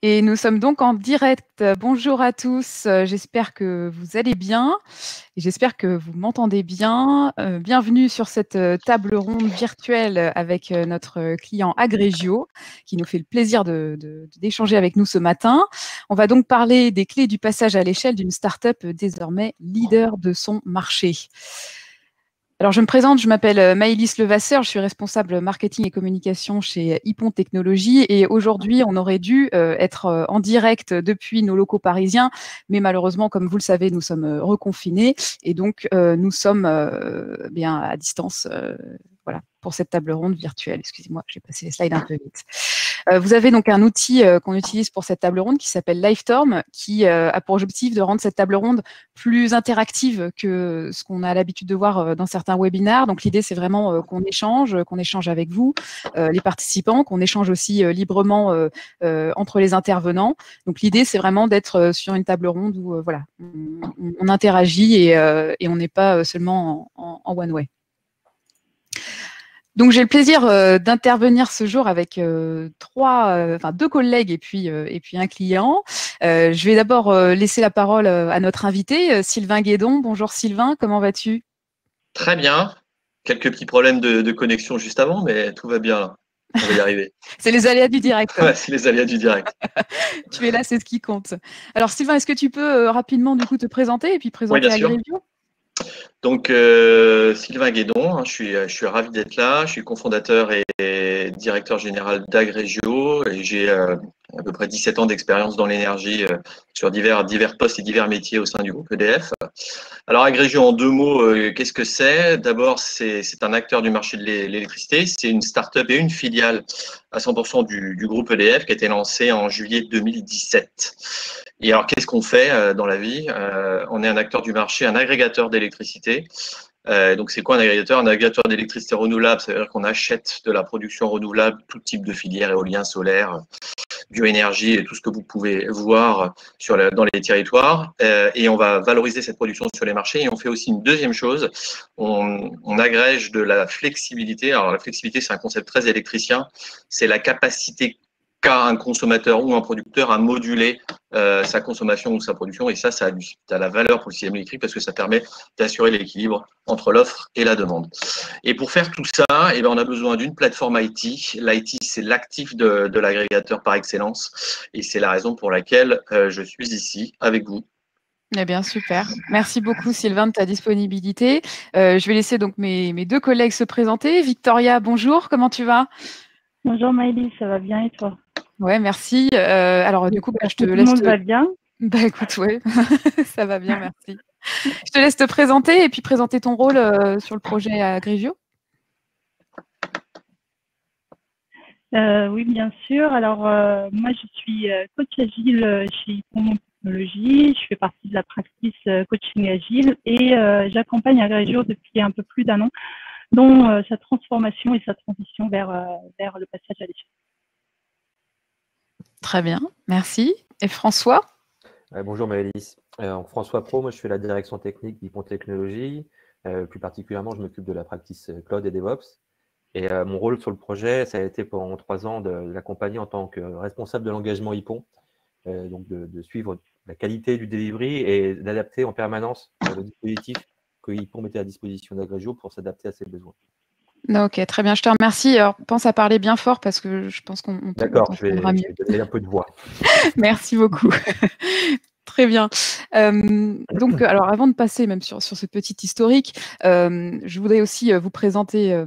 Et nous sommes donc en direct. Bonjour à tous, j'espère que vous allez bien et j'espère que vous m'entendez bien. Bienvenue sur cette table ronde virtuelle avec notre client Agrégio qui nous fait le plaisir d'échanger avec nous ce matin. On va donc parler des clés du passage à l'échelle d'une start-up désormais leader de son marché. Alors, je me présente, je m'appelle Maëlys Levasseur, je suis responsable marketing et communication chez Hippon Technologies et aujourd'hui, on aurait dû être en direct depuis nos locaux parisiens, mais malheureusement, comme vous le savez, nous sommes reconfinés et donc nous sommes bien à distance voilà, pour cette table ronde virtuelle. Excusez-moi, j'ai passé les slides un peu vite. Vous avez donc un outil qu'on utilise pour cette table ronde qui s'appelle Livetorm, qui a pour objectif de rendre cette table ronde plus interactive que ce qu'on a l'habitude de voir dans certains webinaires. Donc l'idée, c'est vraiment qu'on échange avec vous, les participants, qu'on échange aussi librement entre les intervenants. Donc l'idée, c'est vraiment d'être sur une table ronde où voilà, on interagit et on n'est pas seulement en one way. Donc j'ai le plaisir d'intervenir ce jour avec deux collègues et puis un client. Je vais d'abord laisser la parole à notre invité, Sylvain Guédon. Bonjour Sylvain, comment vas-tu? Très bien. Quelques petits problèmes de connexion juste avant, mais tout va bien là. On va y arriver. C'est les aléas du direct. Hein. Ouais, c'est les aléas du direct. Tu es là, c'est ce qui compte. Alors Sylvain, est-ce que tu peux rapidement du coup te présenter et puis Oui, présenter bien sûr. Agrégio? Donc, Sylvain Guédon, hein, je suis ravi d'être là. Je suis cofondateur et directeur général d'Agrégio et j'ai à peu près 17 ans d'expérience dans l'énergie sur divers postes et divers métiers au sein du groupe EDF. Alors, Agrégio, en deux mots, qu'est-ce que c'est? D'abord, c'est un acteur du marché de l'électricité. C'est une start-up et une filiale à 100% du groupe EDF qui a été lancée en juillet 2017. Et alors, qu'est-ce qu'on fait dans la vie? On est un acteur du marché, un agrégateur d'électricité. Donc, c'est quoi un agrégateur? Un agrégateur d'électricité renouvelable, ça veut dire qu'on achète de la production renouvelable, tout type de filière, éolien, solaire, bioénergie et tout ce que vous pouvez voir dans les territoires. Et on va valoriser cette production sur les marchés. Et on fait aussi une deuxième chose, on agrège de la flexibilité. Alors, la flexibilité, c'est un concept très électricien. C'est la capacité qu'a un consommateur ou un producteur à moduler sa consommation ou sa production. Et ça a la valeur pour le système électrique parce que ça permet d'assurer l'équilibre entre l'offre et la demande. Et pour faire tout ça, eh ben, on a besoin d'une plateforme IT. L'IT, c'est l'actif de l'agrégateur par excellence. Et c'est la raison pour laquelle je suis ici avec vous. Eh bien, super. Merci beaucoup, Sylvain, de ta disponibilité. Je vais laisser donc mes deux collègues se présenter. Victoria, bonjour, comment tu vas? Bonjour Maëlys, ça va bien et toi? Ouais, merci. Alors, du coup, je te Tout le laisse. monde va bien? Bah écoute, ouais, ça va bien, merci. Je te laisse te présenter et puis présenter ton rôle sur le projet Agrégio. Oui, bien sûr. Alors, moi, je suis coach agile chez Hippon Technologies. Je fais partie de la practice coaching agile et j'accompagne Agrégio depuis un peu plus d'un an dans sa transformation et sa transition vers le passage à l'échelle. Très bien, merci. Et François? Bonjour Maëlys. François Pro, moi je fais la direction technique d'Hippon Technologies. Plus particulièrement, je m'occupe de la practice cloud et DevOps. Et mon rôle sur le projet, ça a été pendant 3 ans de l'accompagner en tant que responsable de l'engagement Hippon, donc de suivre la qualité du delivery et d'adapter en permanence le dispositif que Hippon mettait à disposition d'Agrégio pour s'adapter à ses besoins. Ok, très bien, je te remercie. Alors, pense à parler bien fort parce que je pense qu'on D'accord, je vais mieux. donner un peu de voix. Merci beaucoup. Très bien. Donc, alors, avant de passer même sur ce petit historique, je voudrais aussi vous présenter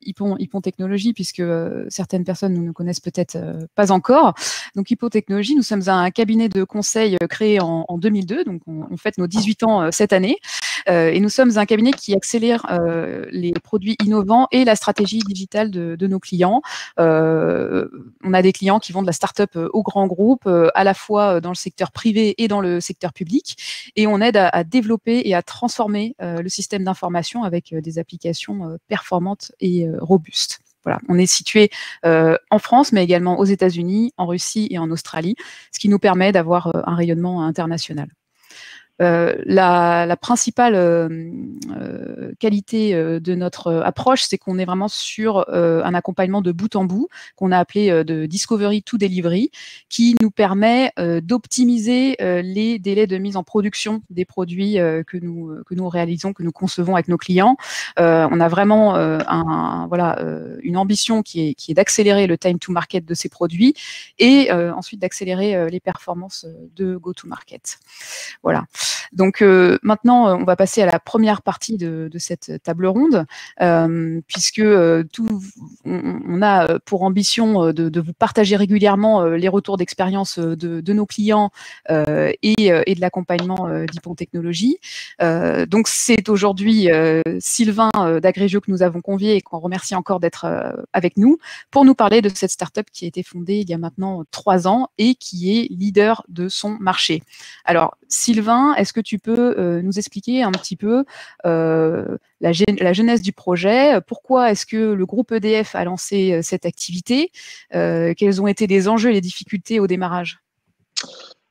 Hippon Technologies, puisque certaines personnes ne nous connaissent peut-être pas encore. Donc, Hippon Technologies, nous sommes un cabinet de conseil créé en 2002, donc on fête nos 18 ans cette année. Et nous sommes un cabinet qui accélère les produits innovants et la stratégie digitale de nos clients. On a des clients qui vont de la start-up au grand groupe, à la fois dans le secteur privé et dans le secteur public. Et on aide à développer et à transformer le système d'information avec des applications performantes et robustes. Voilà, on est situé en France, mais également aux États-Unis, en Russie et en Australie, ce qui nous permet d'avoir un rayonnement international. La principale qualité de notre approche, c'est qu'on est vraiment sur un accompagnement de bout en bout, qu'on a appelé de Discovery to Delivery, qui nous permet d'optimiser les délais de mise en production des produits que nous réalisons, que nous concevons avec nos clients. On a vraiment une ambition qui est d'accélérer le time to market de ces produits et ensuite d'accélérer les performances de go-to-market. Voilà. Donc maintenant, on va passer à la première partie de cette table ronde, puisque on a pour ambition de vous partager régulièrement les retours d'expérience de nos clients et de l'accompagnement d'Hypon Technologies. Donc c'est aujourd'hui Sylvain d'Agrégio que nous avons convié et qu'on remercie encore d'être avec nous pour nous parler de cette start-up qui a été fondée il y a maintenant 3 ans et qui est leader de son marché. Alors Sylvain, est-ce que tu peux nous expliquer un petit peu la genèse du projet? Pourquoi est-ce que le groupe EDF a lancé cette activité? Quels ont été les enjeux et les difficultés au démarrage?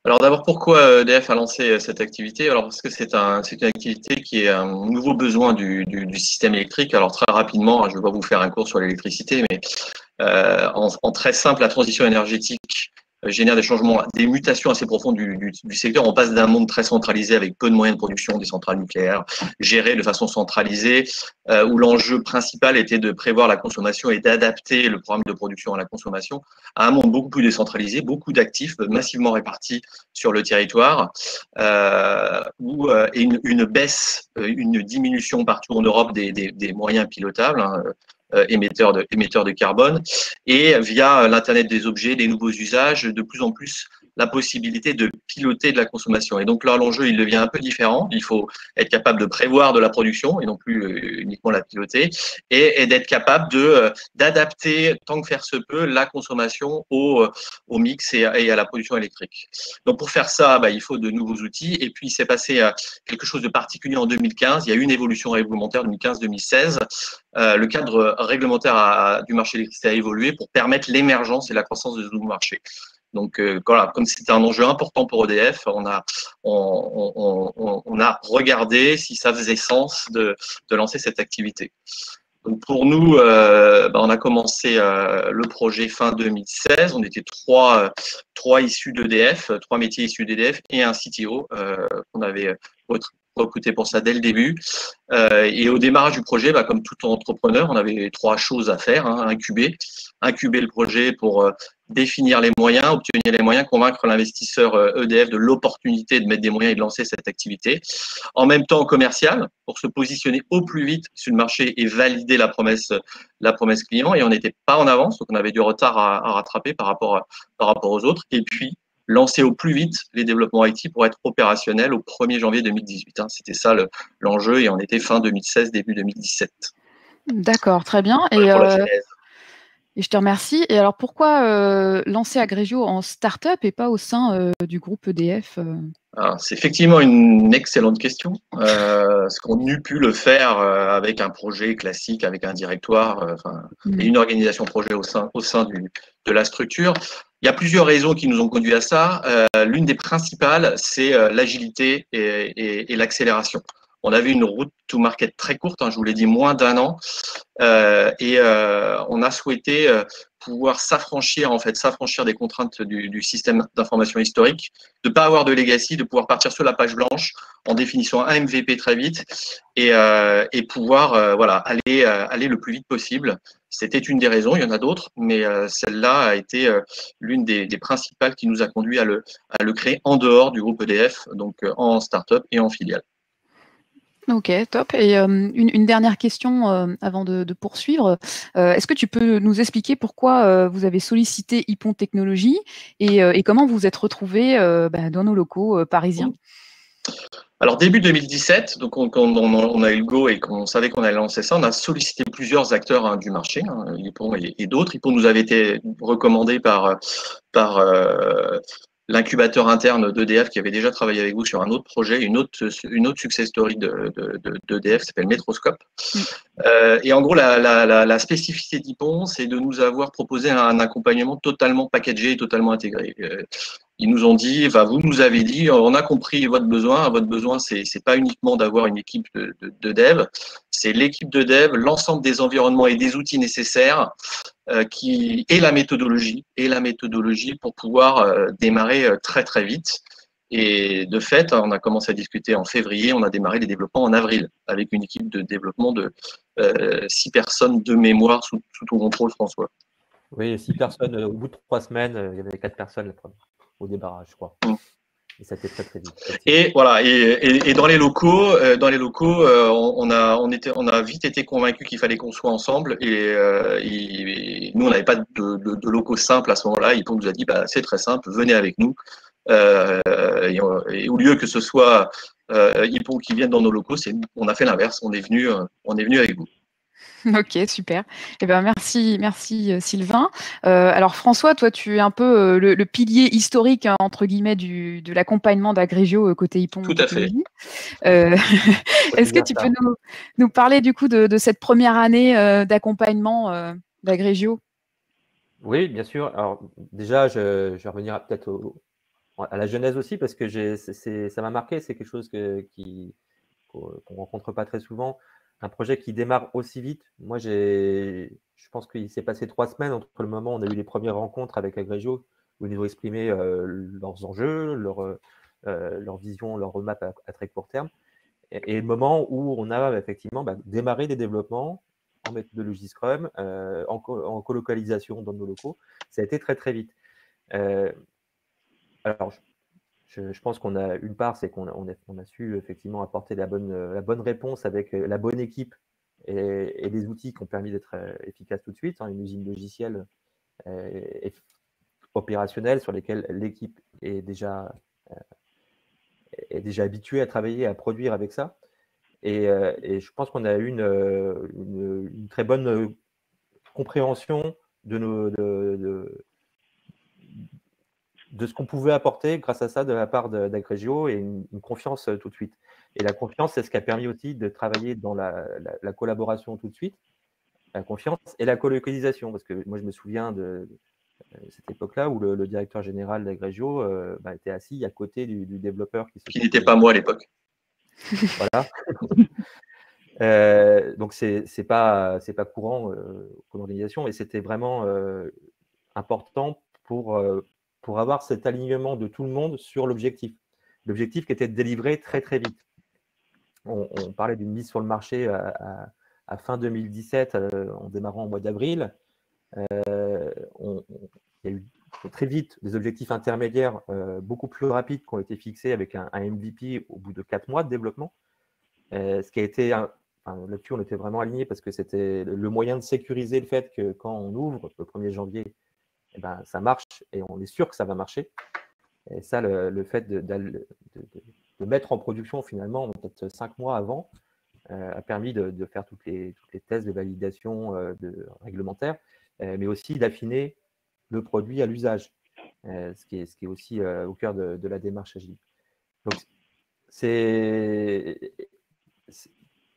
Alors d'abord, pourquoi EDF a lancé cette activité? Alors parce que c'est une activité qui est un nouveau besoin du système électrique. Alors très rapidement, je ne vais pas vous faire un cours sur l'électricité, mais en très simple, la transition énergétique génère des changements, des mutations assez profondes du secteur. On passe d'un monde très centralisé avec peu de moyens de production, des centrales nucléaires gérées de façon centralisée, où l'enjeu principal était de prévoir la consommation et d'adapter le programme de production à la consommation, à un monde beaucoup plus décentralisé, beaucoup d'actifs massivement répartis sur le territoire, et une baisse, une diminution partout en Europe des moyens pilotables, hein, émetteurs de carbone, et via l'Internet des objets, des nouveaux usages, de plus en plus la possibilité de piloter de la consommation. Et donc là, l'enjeu, il devient un peu différent. Il faut être capable de prévoir de la production et non plus uniquement la piloter, et d'être capable d'adapter, tant que faire se peut, la consommation au mix et à la production électrique. Donc pour faire ça, il faut de nouveaux outils. Et puis, il s'est passé quelque chose de particulier en 2015. Il y a eu une évolution réglementaire 2015-2016. Le cadre réglementaire du marché de l'électricité a évolué pour permettre l'émergence et la croissance de ce nouveau marché. Donc voilà, comme c'était un enjeu important pour EDF, on a regardé si ça faisait sens de lancer cette activité. Donc pour nous, on a commencé le projet fin 2016. On était trois issus d'EDF, 3 métiers issus d'EDF et un CTO qu'on avait recruté pour ça dès le début. Et au démarrage du projet, comme tout entrepreneur, on avait 3 choses à faire, hein. Incuber le projet pour définir les moyens, obtenir les moyens, convaincre l'investisseur EDF de l'opportunité de mettre des moyens et de lancer cette activité. En même temps, commercial, pour se positionner au plus vite sur le marché et valider la promesse client. Et on n'était pas en avance, donc on avait du retard à rattraper par rapport aux autres. Et puis, lancer au plus vite les développements IT pour être opérationnel au 1er janvier 2018. Hein. C'était ça l'enjeu, et on était fin 2016, début 2017. D'accord, très bien. Et je te remercie. Et alors, pourquoi lancer Agrégio en start-up et pas au sein du groupe EDF C'est effectivement une excellente question. Ce qu'on eût pu le faire avec un projet classique, avec un directoire et une organisation projet au sein de la structure. Il y a plusieurs raisons qui nous ont conduit à ça. L'une des principales, c'est l'agilité et l'accélération. On avait une route to market très courte, hein, je vous l'ai dit, moins d'1 an. On a souhaité pouvoir s'affranchir des contraintes du système d'information historique, de ne pas avoir de legacy, de pouvoir partir sur la page blanche en définissant un MVP très vite et pouvoir aller le plus vite possible. C'était une des raisons, il y en a d'autres, mais celle-là a été l'une des principales qui nous a conduit à le créer en dehors du groupe EDF, donc en start-up et en filiale. Ok, top. Et une dernière question avant de poursuivre. Est-ce que tu peux nous expliquer pourquoi vous avez sollicité Hypon Technologies et comment vous vous êtes retrouvé dans nos locaux parisiens? Alors, début 2017, donc on a eu le go et qu'on savait qu'on allait lancer ça, on a sollicité plusieurs acteurs du marché, Hypon et d'autres. Hypon nous avait été recommandé par l'incubateur interne d'EDF qui avait déjà travaillé avec vous sur un autre projet, une autre success story d'EDF qui s'appelle Metroscope. Et en gros, la spécificité d'Hypon, c'est de nous avoir proposé un accompagnement totalement packagé et totalement intégré. Ils nous ont dit, vous nous avez dit, on a compris votre besoin. Votre besoin, c'est pas uniquement d'avoir une équipe de dev, c'est l'équipe de dev, l'ensemble des environnements et des outils nécessaires et la méthodologie pour pouvoir démarrer très très vite. Et de fait, on a commencé à discuter en février, on a démarré les développements en avril avec une équipe de développement de 6 personnes de mémoire sous tout contrôle, François. Oui, 6 personnes. Au bout de 3 semaines, il y avait 4 personnes au débarrage, je crois. Et ça a été très très vite. Et voilà. Et dans les locaux, on a vite été convaincus qu'il fallait qu'on soit ensemble. Et nous, on n'avait pas de locaux simples à ce moment-là. Ypon nous a dit, c'est très simple, venez avec nous. Et au lieu que ce soit Ypon qui vienne dans nos locaux, on a fait l'inverse. On est venu avec vous. Ok, super. Eh ben, merci Sylvain. Alors François, toi, tu es un peu le pilier historique, hein, entre guillemets, de l'accompagnement d'Agrégio côté Ypon. Tout à fait. Est-ce que tu peux nous parler du coup de cette première année d'accompagnement d'Agrégio? Oui, bien sûr. Alors déjà, je vais revenir peut-être à la genèse aussi, parce que ça m'a marqué. C'est quelque chose qu'on ne rencontre pas très souvent. Un projet qui démarre aussi vite. Moi, je pense qu'il s'est passé 3 semaines entre le moment où on a eu les premières rencontres avec Agrégio, où ils nous ont exprimé leurs enjeux, leur vision, leur roadmap à très court terme, et le moment où on a effectivement démarré des développements en méthodologie Scrum, en colocalisation dans nos locaux. Ça a été très très vite. Alors, je pense qu'on a une part, c'est qu'on a su effectivement apporter la bonne réponse avec la bonne équipe et les outils qui ont permis d'être efficaces tout de suite. Une usine logicielle opérationnelle sur lesquelles l'équipe est déjà habituée à travailler, à produire avec ça. Et je pense qu'on a eu une très bonne compréhension de ce qu'on pouvait apporter grâce à ça de la part d'Agrégio, et une confiance tout de suite. Et la confiance, c'est ce qui a permis aussi de travailler dans la collaboration tout de suite, la confiance et la colocalisation. Parce que moi, je me souviens de cette époque-là où le directeur général d'Agrégio était assis à côté du développeur qui n'était pas moi à l'époque. Voilà. Donc, c'est pas courant comme organisation, et c'était vraiment important pour avoir cet alignement de tout le monde sur l'objectif. L'objectif qui était de délivrer très très vite. On parlait d'une mise sur le marché à fin 2017, en démarrant au mois d'avril. Il y a eu très vite des objectifs intermédiaires beaucoup plus rapides qui ont été fixés avec un MVP au bout de 4 mois de développement. Ce qui a été, là-dessus, on était vraiment alignés, parce que c'était le moyen de sécuriser le fait que quand on ouvre le 1er janvier, ça marche, et on est sûr que ça va marcher. Et ça, le fait de mettre en production finalement peut-être 5 mois avant a permis de faire toutes les tests de validation réglementaire, mais aussi d'affiner le produit à l'usage, ce qui est aussi au cœur de la démarche agile. Donc,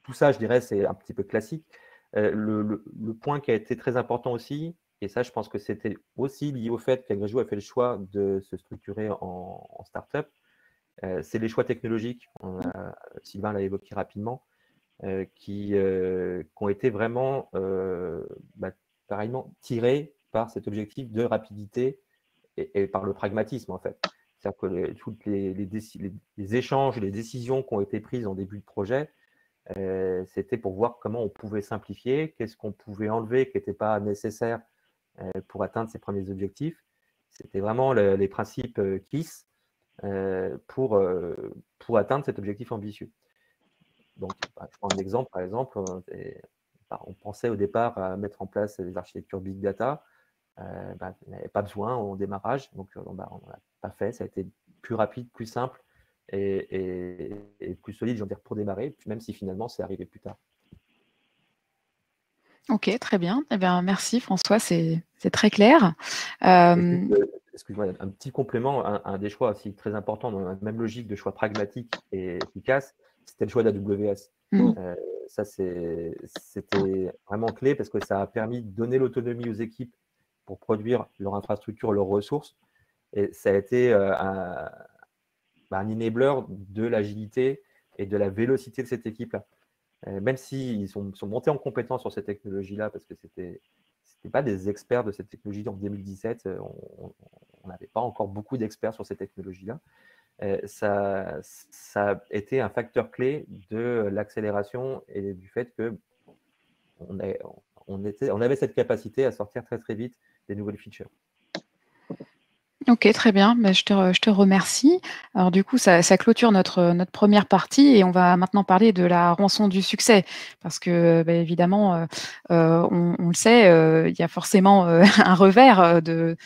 tout ça, je dirais, c'est un petit peu classique. Le point qui a été très important aussi, et ça, je pense que c'était aussi lié au fait qu'Agrégio a fait le choix de se structurer en start-up, c'est les choix technologiques. Sylvain l'a évoqué rapidement, qui ont été vraiment pareillement tirés par cet objectif de rapidité et par le pragmatisme, en fait. C'est-à-dire que tous les échanges, les décisions qui ont été prises en début de projet, c'était pour voir comment on pouvait simplifier, qu'est-ce qu'on pouvait enlever qui n'était pas nécessaire pour atteindre ces premiers objectifs. C'était vraiment les principes KISS pour atteindre cet objectif ambitieux. Donc, je prends un exemple, par exemple, on pensait au départ à mettre en place des architectures Big Data. On n'avait pas besoin au démarrage, donc on ne l'a pas fait. Ça a été plus rapide, plus simple et plus solide, j'en dire, pour démarrer, même si finalement c'est arrivé plus tard. Ok, très bien. Eh bien, merci François, c'est très clair. Excuse-moi, un petit complément, un des choix aussi très important dans la même logique de choix pragmatique et efficace, c'était le choix d'AWS. Ça, c'était vraiment clé, parce que ça a permis de donner l'autonomie aux équipes pour produire leur infrastructure, leurs ressources, Et ça a été un enabler de l'agilité et de la vélocité de cette équipe-là. Même s'ils sont montés en compétence sur cette technologie-là, parce que c'était pas des experts de cette technologie en 2017, on n'avait pas encore beaucoup d'experts sur cette technologie-là. Ça a été un facteur clé de l'accélération et du fait que on avait cette capacité à sortir très très vite des nouvelles features. Ok, très bien. Je te remercie. Alors du coup, ça clôture notre première partie et on va maintenant parler de la rançon du succès. Parce que évidemment, on le sait, il y a forcément un revers de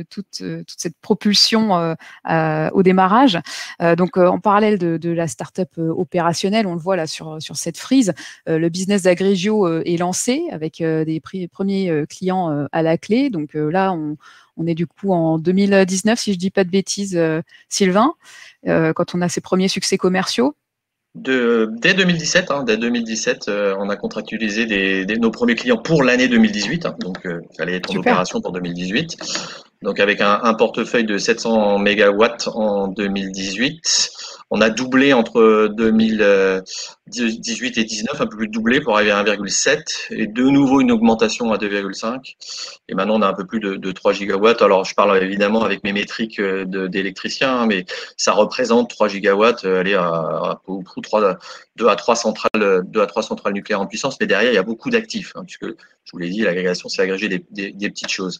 toute cette propulsion au démarrage. Donc en parallèle de la start-up opérationnelle, on le voit là sur cette frise, le business d'Agrégio est lancé avec des premiers clients à la clé. Donc là, on est du coup en 2019, si je ne dis pas de bêtises, Sylvain, quand on a ses premiers succès commerciaux. Dès 2017, on a contractualisé nos premiers clients pour l'année 2018. Donc, il fallait être en opération pour 2018. Donc, avec un portefeuille de 700 mégawatts en 2018. On a doublé entre 2018 et 19, un peu plus de doublé pour arriver à 1,7 et de nouveau une augmentation à 2,5. Et maintenant, on a un peu plus de 3 gigawatts. Alors, je parle évidemment avec mes métriques d'électricien, mais ça représente 3 gigawatts, allez, à 2 à 3 centrales nucléaires en puissance. Mais derrière, il y a beaucoup d'actifs, puisque je vous l'ai dit, l'agrégation, c'est agréger des petites choses.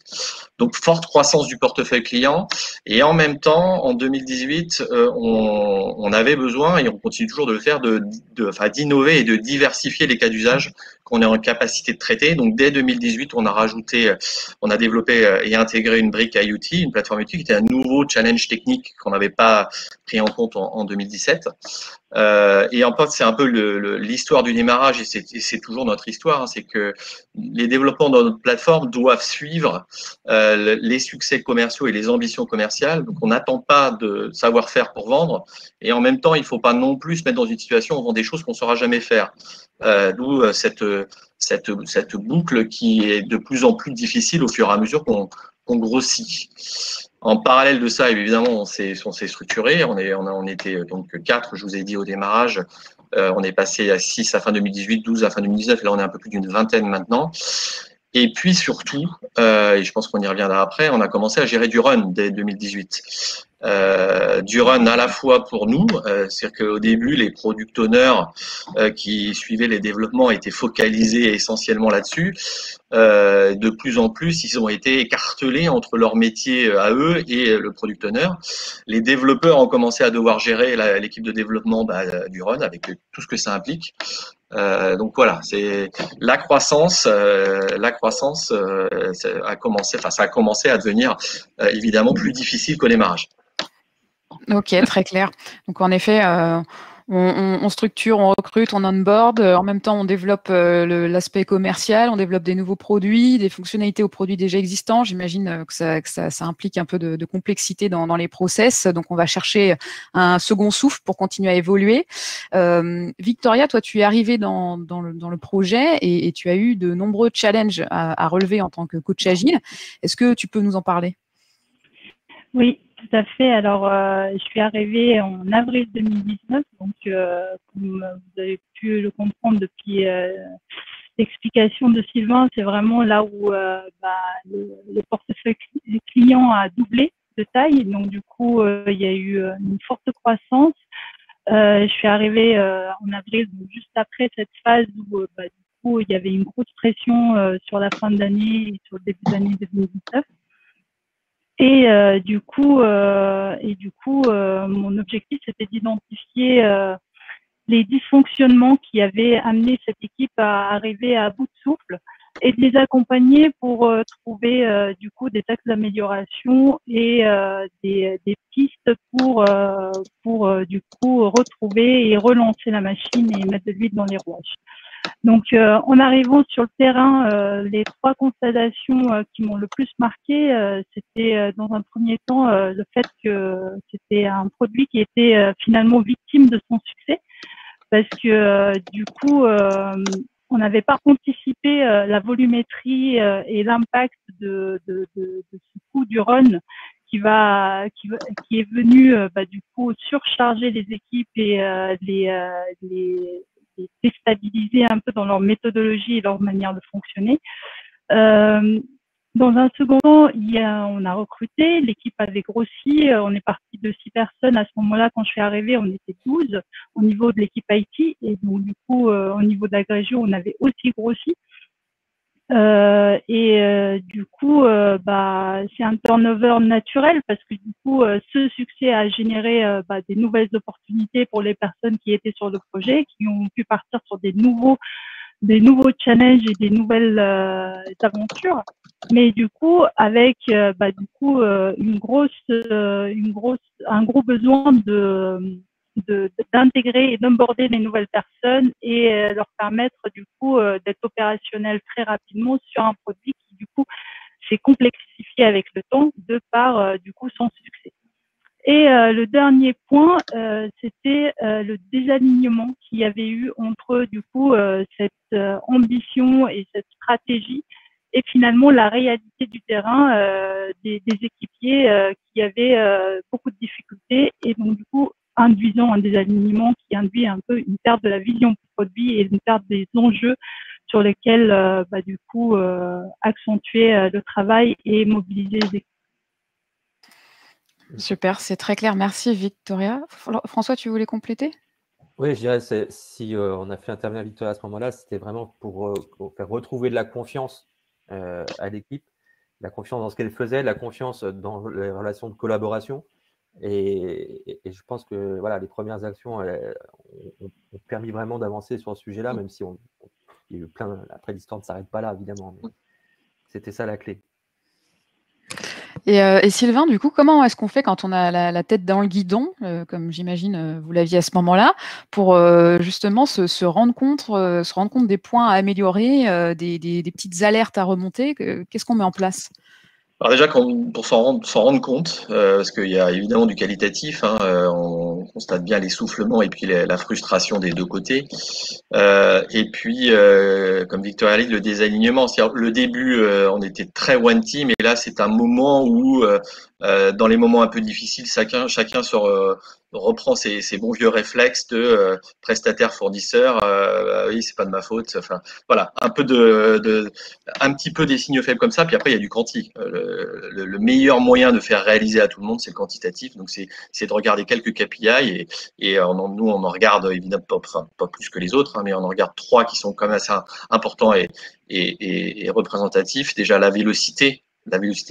Donc, forte croissance du portefeuille client. Et en même temps, en 2018, on avait besoin, et on continue toujours de le faire, d'innover et de diversifier les cas d'usage qu'on est en capacité de traiter. Donc, dès 2018, on a développé et intégré une brique IoT, une plateforme IoT qui était un nouveau challenge technique qu'on n'avait pas pris en compte en 2017. Et en fait, c'est un peu l'histoire du démarrage et c'est toujours notre histoire. C'est que les développements dans notre plateforme doivent suivre les succès commerciaux et les ambitions commerciales. Donc, on n'attend pas de savoir-faire pour vendre. Et en même temps, il ne faut pas non plus se mettre dans une situation où on vend des choses qu'on ne saura jamais faire. D'où cette boucle qui est de plus en plus difficile au fur et à mesure qu'on grossit. En parallèle de ça, évidemment, on s'est structuré. On était donc 4, je vous ai dit au démarrage. On est passé à 6 à fin 2018, 12 à fin 2019. Là, on est un peu plus d'une vingtaine maintenant. Et puis surtout, et je pense qu'on y reviendra après, on a commencé à gérer du run dès 2018. Du run à la fois pour nous, c'est-à-dire qu'au début, les product owners qui suivaient les développements étaient focalisés essentiellement là-dessus. De plus en plus, ils ont été écartelés entre leur métier à eux et le product owner. Les développeurs ont commencé à devoir gérer l'équipe de développement du run avec tout ce que ça implique. Donc voilà, c'est la croissance. Ça a commencé à devenir évidemment plus difficile qu'au démarrage. Ok, très clair. Donc en effet, on structure, on recrute, on onboard. En même temps, on développe l'aspect commercial, on développe des nouveaux produits, des fonctionnalités aux produits déjà existants. J'imagine que ça implique un peu de complexité dans les process. Donc, on va chercher un second souffle pour continuer à évoluer. Victoria, toi, tu es arrivée dans le projet et tu as eu de nombreux challenges à relever en tant que coach agile. Est-ce que tu peux nous en parler ? Oui, tout à fait. Alors, je suis arrivée en avril 2019, donc comme vous avez pu le comprendre depuis l'explication de Sylvain, c'est vraiment là où le portefeuille client a doublé de taille. Donc, du coup, il y a eu une forte croissance. Je suis arrivée en avril, donc juste après cette phase où du coup, il y avait une grosse pression sur la fin d'année et sur le début d'année 2019. Et du coup, mon objectif, c'était d'identifier les dysfonctionnements qui avaient amené cette équipe à arriver à bout de souffle et de les accompagner pour trouver du coup des axes d'amélioration et des pistes pour du coup retrouver et relancer la machine et mettre de l'huile dans les rouages. Donc, en arrivant sur le terrain, les 3 constatations qui m'ont le plus marqué, c'était dans un premier temps le fait que c'était un produit qui était finalement victime de son succès, parce que du coup, on n'avait pas anticipé la volumétrie et l'impact de ce coût du run qui est venu du coup surcharger les équipes et les déstabiliser un peu dans leur méthodologie et leur manière de fonctionner. Dans un second temps, on a recruté, l'équipe avait grossi, on est parti de 6 personnes. À ce moment-là, quand je suis arrivée, on était 12 au niveau de l'équipe IT, et donc du coup, au niveau d'Agrégio, on avait aussi grossi. Du coup, c'est un turnover naturel parce que du coup, ce succès a généré des nouvelles opportunités pour les personnes qui étaient sur le projet, qui ont pu partir sur des nouveaux challenges et des nouvelles aventures. Mais du coup, avec un gros besoin d'intégrer et d'onboarder les nouvelles personnes et leur permettre du coup d'être opérationnels très rapidement sur un produit qui du coup s'est complexifié avec le temps de par du coup son succès. Et le dernier point, c'était le désalignement qu'il y avait eu entre du coup cette ambition et cette stratégie et finalement la réalité du terrain des équipiers qui avaient beaucoup de difficultés et donc du coup induisant un désalignement qui induit un peu une perte de la vision du produit et une perte des enjeux sur lesquels du coup accentuer le travail et mobiliser les équipes. Super, c'est très clair. Merci Victoria. François, tu voulais compléter? Oui, je dirais, si on a fait intervenir Victoria à ce moment-là, c'était vraiment pour faire retrouver de la confiance à l'équipe, la confiance dans ce qu'elle faisait, la confiance dans les relations de collaboration. Et je pense que voilà, les premières actions ont permis vraiment d'avancer sur ce sujet-là, même si il y a eu après l'histoire ne s'arrête pas là, évidemment. Mais c'était ça la clé. Et Sylvain, du coup, comment est-ce qu'on fait quand on a la tête dans le guidon, comme j'imagine vous l'aviez à ce moment-là, pour justement se rendre compte des points à améliorer, des petites alertes à remonter? Qu'est-ce qu'on met en place? Alors déjà, pour s'en rendre compte, parce qu'il y a évidemment du qualitatif, hein, on constate bien l'essoufflement et puis la frustration des deux côtés. Et puis, comme Victoria l'a dit, le désalignement. C'est-à-dire, le début, on était très one team, et là, c'est un moment où, dans les moments un peu difficiles, chacun reprend ses bons vieux réflexes de prestataire fournisseur. Oui, c'est pas de ma faute. Enfin, voilà, un petit peu des signaux faibles comme ça. Puis après, il y a du quanti. Le meilleur moyen de faire réaliser à tout le monde, c'est le quantitatif. Donc, c'est de regarder quelques KPI et nous, on en regarde évidemment pas plus que les autres, hein, mais on en regarde 3 qui sont quand même assez importants et représentatifs. Déjà, la vélocité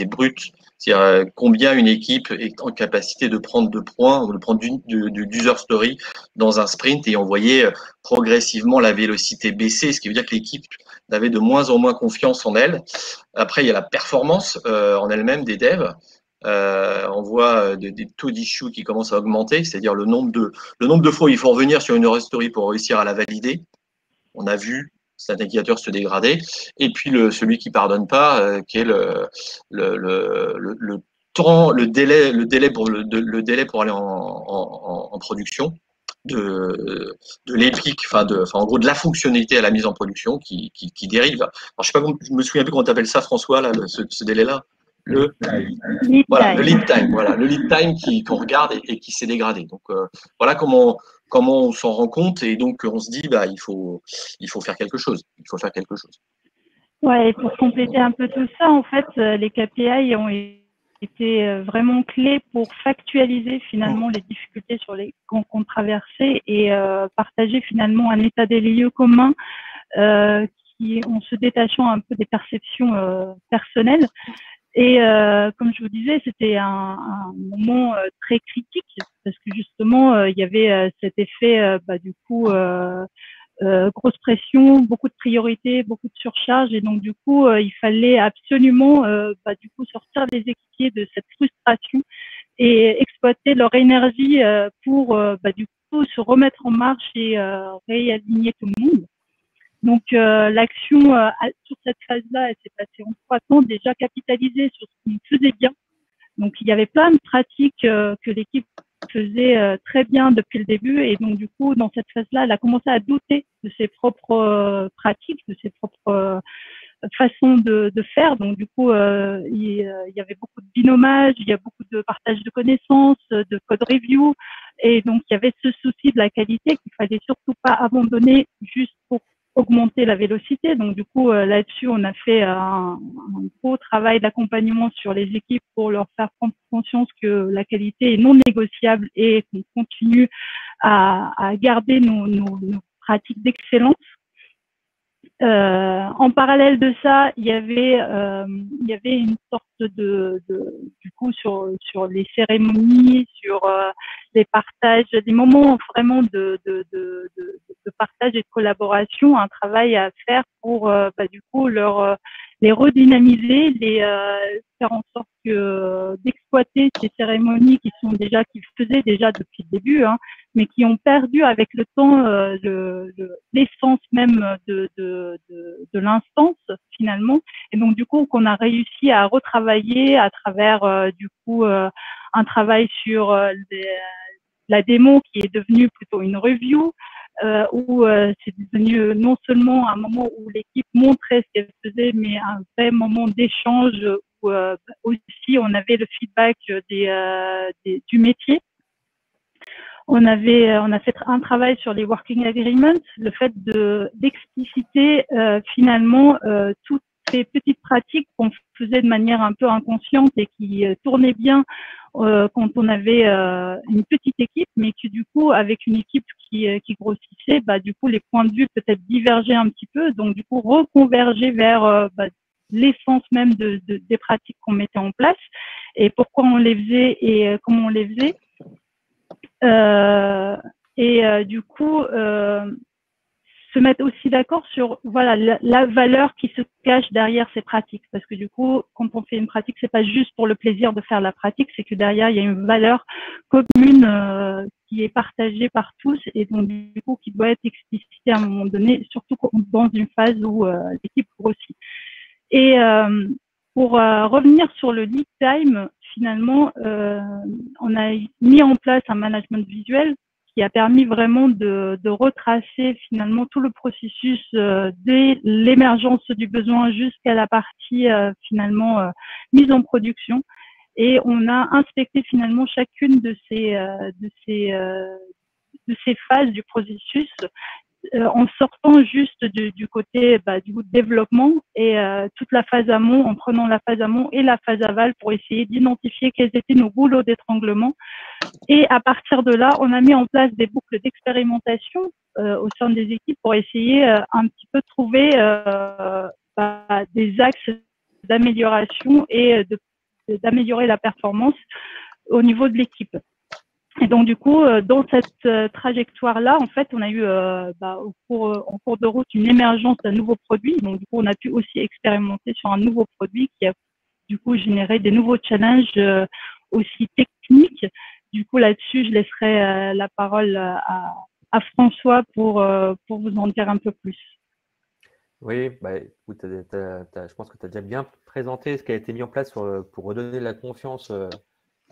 brute, c'est-à-dire combien une équipe est en capacité de prendre de points, de prendre d'user story dans un sprint, et on voyait progressivement la vélocité baisser, ce qui veut dire que l'équipe avait de moins en moins confiance en elle. Après, il y a la performance en elle-même des devs. On voit des taux d'issue qui commencent à augmenter, c'est-à-dire le nombre de fois où il faut revenir sur une user story pour réussir à la valider. On a vu cet indicateur se dégrader. Et puis celui qui pardonne pas, qui est le temps, le délai pour aller en production de l'épique, en gros de la fonctionnalité à la mise en production qui dérive. Alors, je me souviens plus comment tu appelles ça, François, là, ce délai-là. Le lead time qu'on regarde et qui s'est dégradé. Donc voilà comment on s'en rend compte, et donc on se dit il faut faire quelque chose. Ouais, et pour compléter un peu tout ça, en fait, les KPI ont été vraiment clés pour factualiser finalement les difficultés qu'on traversait et partager finalement un état des lieux commun en se détachant un peu des perceptions personnelles. Et comme je vous disais, c'était un moment très critique parce que justement, il y avait cet effet du coup grosse pression, beaucoup de priorités, beaucoup de surcharge, et donc du coup, il fallait absolument du coup sortir les équipiers de cette frustration et exploiter leur énergie pour du coup se remettre en marche et réaligner tout le monde. Donc l'action sur cette phase-là, elle s'est passée en 3 temps. Déjà capitaliser sur ce qu'on faisait bien. Donc il y avait plein de pratiques que l'équipe faisait très bien depuis le début, et donc du coup dans cette phase-là, elle a commencé à douter de ses propres pratiques, de ses propres façon de faire. Donc du coup, il y avait beaucoup de binomage, il y a beaucoup de partage de connaissances, de code review, et donc il y avait ce souci de la qualité qu'il fallait surtout pas abandonner juste pour augmenter la vélocité. Donc du coup, là-dessus, on a fait un gros travail d'accompagnement sur les équipes pour leur faire prendre conscience que la qualité est non négociable et qu'on continue à garder nos pratiques d'excellence. En parallèle de ça, il y avait une sorte du coup sur les cérémonies, sur les partages, des moments vraiment de partage et de collaboration, un travail à faire pour du coup les redynamiser, les faire en sorte que d'exploiter ces cérémonies qui faisaient déjà depuis le début, hein, mais qui ont perdu avec le temps l'essence même de l'instance finalement, et donc du coup qu'on a réussi à retravailler à travers du coup un travail sur la démo qui est devenue plutôt une review, où c'est devenu non seulement un moment où l'équipe montrait ce qu'elle faisait, mais un vrai moment d'échange où aussi on avait le feedback du métier. On a fait un travail sur les working agreements, le fait d'expliciter finalement toutes ces petites pratiques qu'on faisait de manière un peu inconsciente et qui tournaient bien quand on avait une petite équipe, mais que du coup, avec une équipe qui grossissait, du coup, les points de vue peut-être divergeaient un petit peu, donc du coup, reconverger vers l'essence même des pratiques qu'on mettait en place et pourquoi on les faisait et comment on les faisait. Du coup, se mettre aussi d'accord sur la valeur qui se cache derrière ces pratiques, parce que du coup, quand on fait une pratique, c'est pas juste pour le plaisir de faire la pratique, c'est que derrière il y a une valeur commune qui est partagée par tous et donc du coup qui doit être explicitée à un moment donné, surtout dans une phase où l'équipe grossit. Et pour revenir sur le lead time, finalement, on a mis en place un management visuel qui a permis vraiment de retracer finalement tout le processus dès l'émergence du besoin jusqu'à la partie finalement mise en production. Et on a inspecté finalement chacune de ces phases du processus en sortant juste du côté du développement et toute la phase amont, en prenant la phase amont et la phase aval pour essayer d'identifier quels étaient nos goulots d'étranglement. Et à partir de là, on a mis en place des boucles d'expérimentation au sein des équipes pour essayer un petit peu de trouver des axes d'amélioration et d'améliorer la performance au niveau de l'équipe. Et donc du coup, dans cette trajectoire-là, en fait, on a eu en cours de route une émergence d'un nouveau produit. Donc du coup, on a pu aussi expérimenter sur un nouveau produit qui a du coup généré des nouveaux challenges aussi techniques. Du coup, là-dessus, je laisserai la parole à François pour vous en dire un peu plus. Oui, écoute, je pense que tu as déjà bien présenté ce qui a été mis en place pour redonner la confiance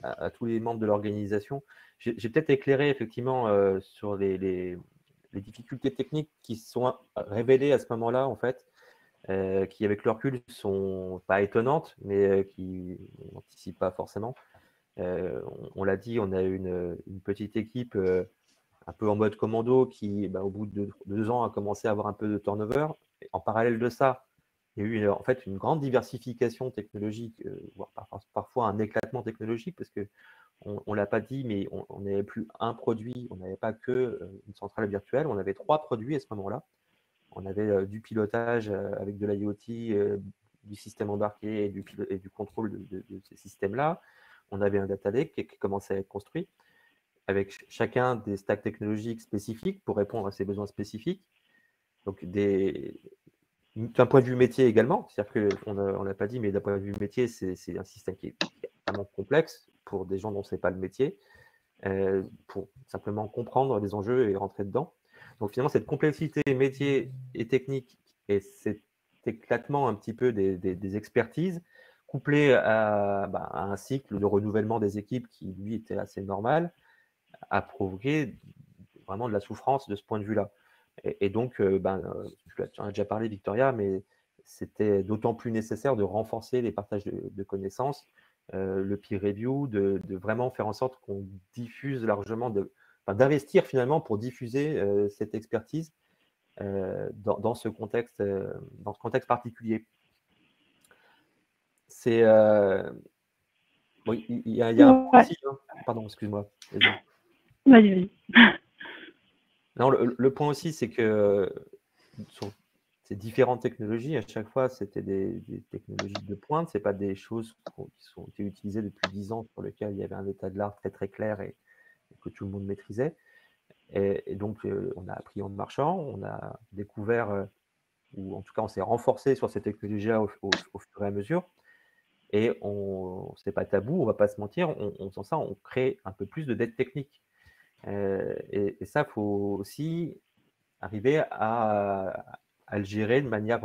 à tous les membres de l'organisation. J'ai peut-être éclairé effectivement sur les difficultés techniques qui sont révélées à ce moment-là, en fait, qui avec le recul sont pas étonnantes, mais qui on n'anticipe pas forcément. On l'a dit, on a une petite équipe un peu en mode commando qui, au bout de 2 ans, a commencé à avoir un peu de turnover. Et en parallèle de ça, il y a eu en fait une grande diversification technologique, voire parfois un éclatement technologique, parce que on ne l'a pas dit, mais on n'avait plus un produit, on n'avait pas que une centrale virtuelle, on avait 3 produits à ce moment-là. On avait du pilotage avec de l'IoT, du système embarqué et du contrôle de ces systèmes-là. On avait un data lake qui commençait à être construit, avec chacun des stacks technologiques spécifiques pour répondre à ses besoins spécifiques. Donc, d'un point de vue métier également, c'est-à-dire qu'on ne l'a pas dit, mais d'un point de vue métier, c'est un système qui est vraiment complexe pour des gens dont ce n'est pas le métier, pour simplement comprendre les enjeux et rentrer dedans. Donc finalement, cette complexité métier et technique et cet éclatement un petit peu des expertises, couplé à un cycle de renouvellement des équipes qui, lui, était assez normal, a provoqué vraiment de la souffrance de ce point de vue-là. Et donc, tu en as déjà parlé, Victoria, mais c'était d'autant plus nécessaire de renforcer les partages de connaissances, le peer review, de vraiment faire en sorte qu'on diffuse largement, d'investir finalement pour diffuser cette expertise dans ce contexte particulier. C'est bon, il y a un point aussi, hein. Pardon, excuse-moi. Vas-y. Non, le point aussi, c'est que sur ces différentes technologies, à chaque fois, c'était des technologies de pointe. C'est pas des choses qui ont été utilisées depuis 10 ans, pour lesquelles il y avait un état de l'art très très clair et que tout le monde maîtrisait. Et donc, on a appris en marchant, on a découvert, ou en tout cas, on s'est renforcé sur ces technologies-là au fur et à mesure. Et c'est pas tabou, on va pas se mentir, en faisant ça, on crée un peu plus de dette technique. Et ça, il faut aussi arriver à le gérer de manière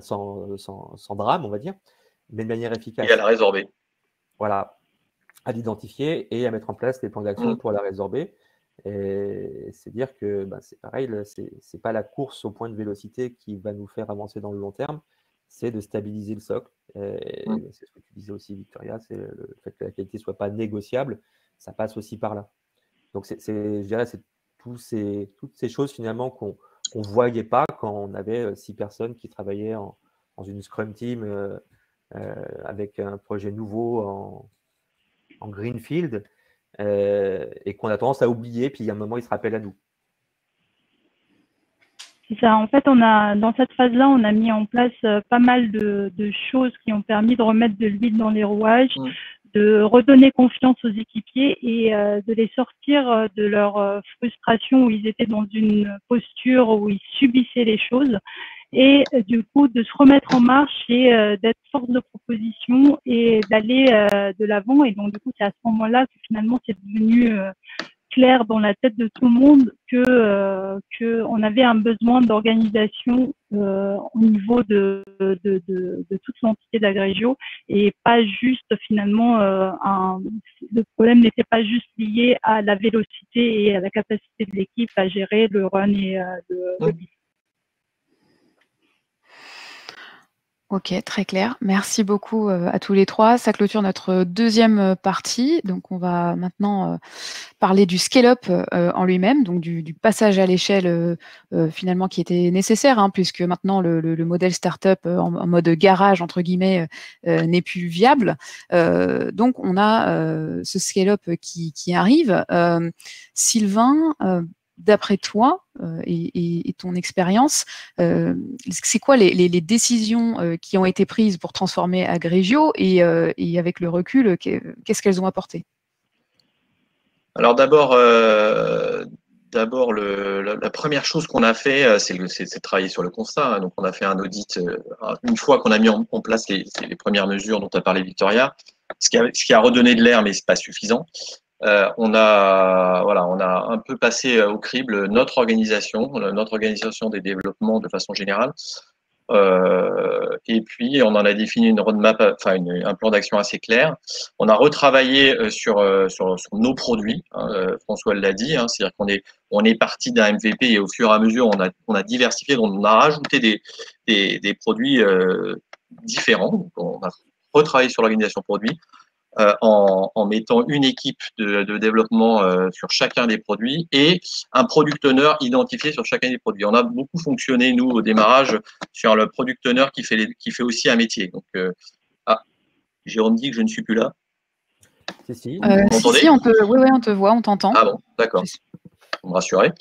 sans drame, on va dire, mais de manière efficace. Et à la résorber. Voilà, à l'identifier et à mettre en place des plans d'action pour la résorber. Et c'est dire que c'est pareil, c'est pas la course au point de vélocité qui va nous faire avancer dans le long terme, c'est de stabiliser le socle. C'est ce que tu disais aussi, Victoria, c'est le fait que la qualité ne soit pas négociable, ça passe aussi par là. Donc, je dirais, c'est toutes ces choses finalement qu'on ne voyait pas quand on avait 6 personnes qui travaillaient dans une Scrum Team avec un projet nouveau en Greenfield et qu'on a tendance à oublier, puis à un moment, ils se rappellent à nous. C'est ça. En fait, dans cette phase-là, on a mis en place pas mal de choses qui ont permis de remettre de l'huile dans les rouages, de redonner confiance aux équipiers et de les sortir de leur frustration où ils étaient dans une posture où ils subissaient les choses et du coup de se remettre en marche et d'être force de proposition et d'aller de l'avant. Et donc du coup, c'est à ce moment-là que finalement c'est devenu clair dans la tête de tout le monde que on avait un besoin d'organisation au niveau de toute l'entité d'Agrégio et pas juste finalement le problème n'était pas juste lié à la vélocité et à la capacité de l'équipe à gérer le run et le business. Ok, très clair. Merci beaucoup à tous les trois. Ça clôture notre deuxième partie. Donc, on va maintenant parler du scale-up en lui-même, donc du passage à l'échelle finalement qui était nécessaire, hein, puisque maintenant le modèle startup en mode garage, entre guillemets, n'est plus viable. Donc, on a ce scale-up qui arrive. Sylvain, d'après toi et ton expérience, c'est quoi les décisions qui ont été prises pour transformer Agrégio et avec le recul, qu'est-ce qu'elles ont apporté? Alors d'abord, la première chose qu'on a fait, c'est de travailler sur le constat. Donc on a fait un audit une fois qu'on a mis en place les premières mesures dont a parlé Victoria, ce qui a redonné de l'air, mais c'est pas suffisant. On a un peu passé au crible notre organisation des développements de façon générale. Et puis on en a défini une roadmap, un plan d'action assez clair. On a retravaillé sur nos produits. François l'a dit, c'est-à-dire qu'on est parti d'un MVP et au fur et à mesure on a diversifié, donc on a rajouté des produits différents. Donc, on a retravaillé sur l'organisation produit. En mettant une équipe de développement sur chacun des produits et un product owner identifié sur chacun des produits. On a beaucoup fonctionné, nous, au démarrage, sur le product owner qui fait aussi un métier. Donc, Jérôme dit que je ne suis plus là. Si, on te voit, on t'entend. Ah bon, d'accord. Vous me rassurez.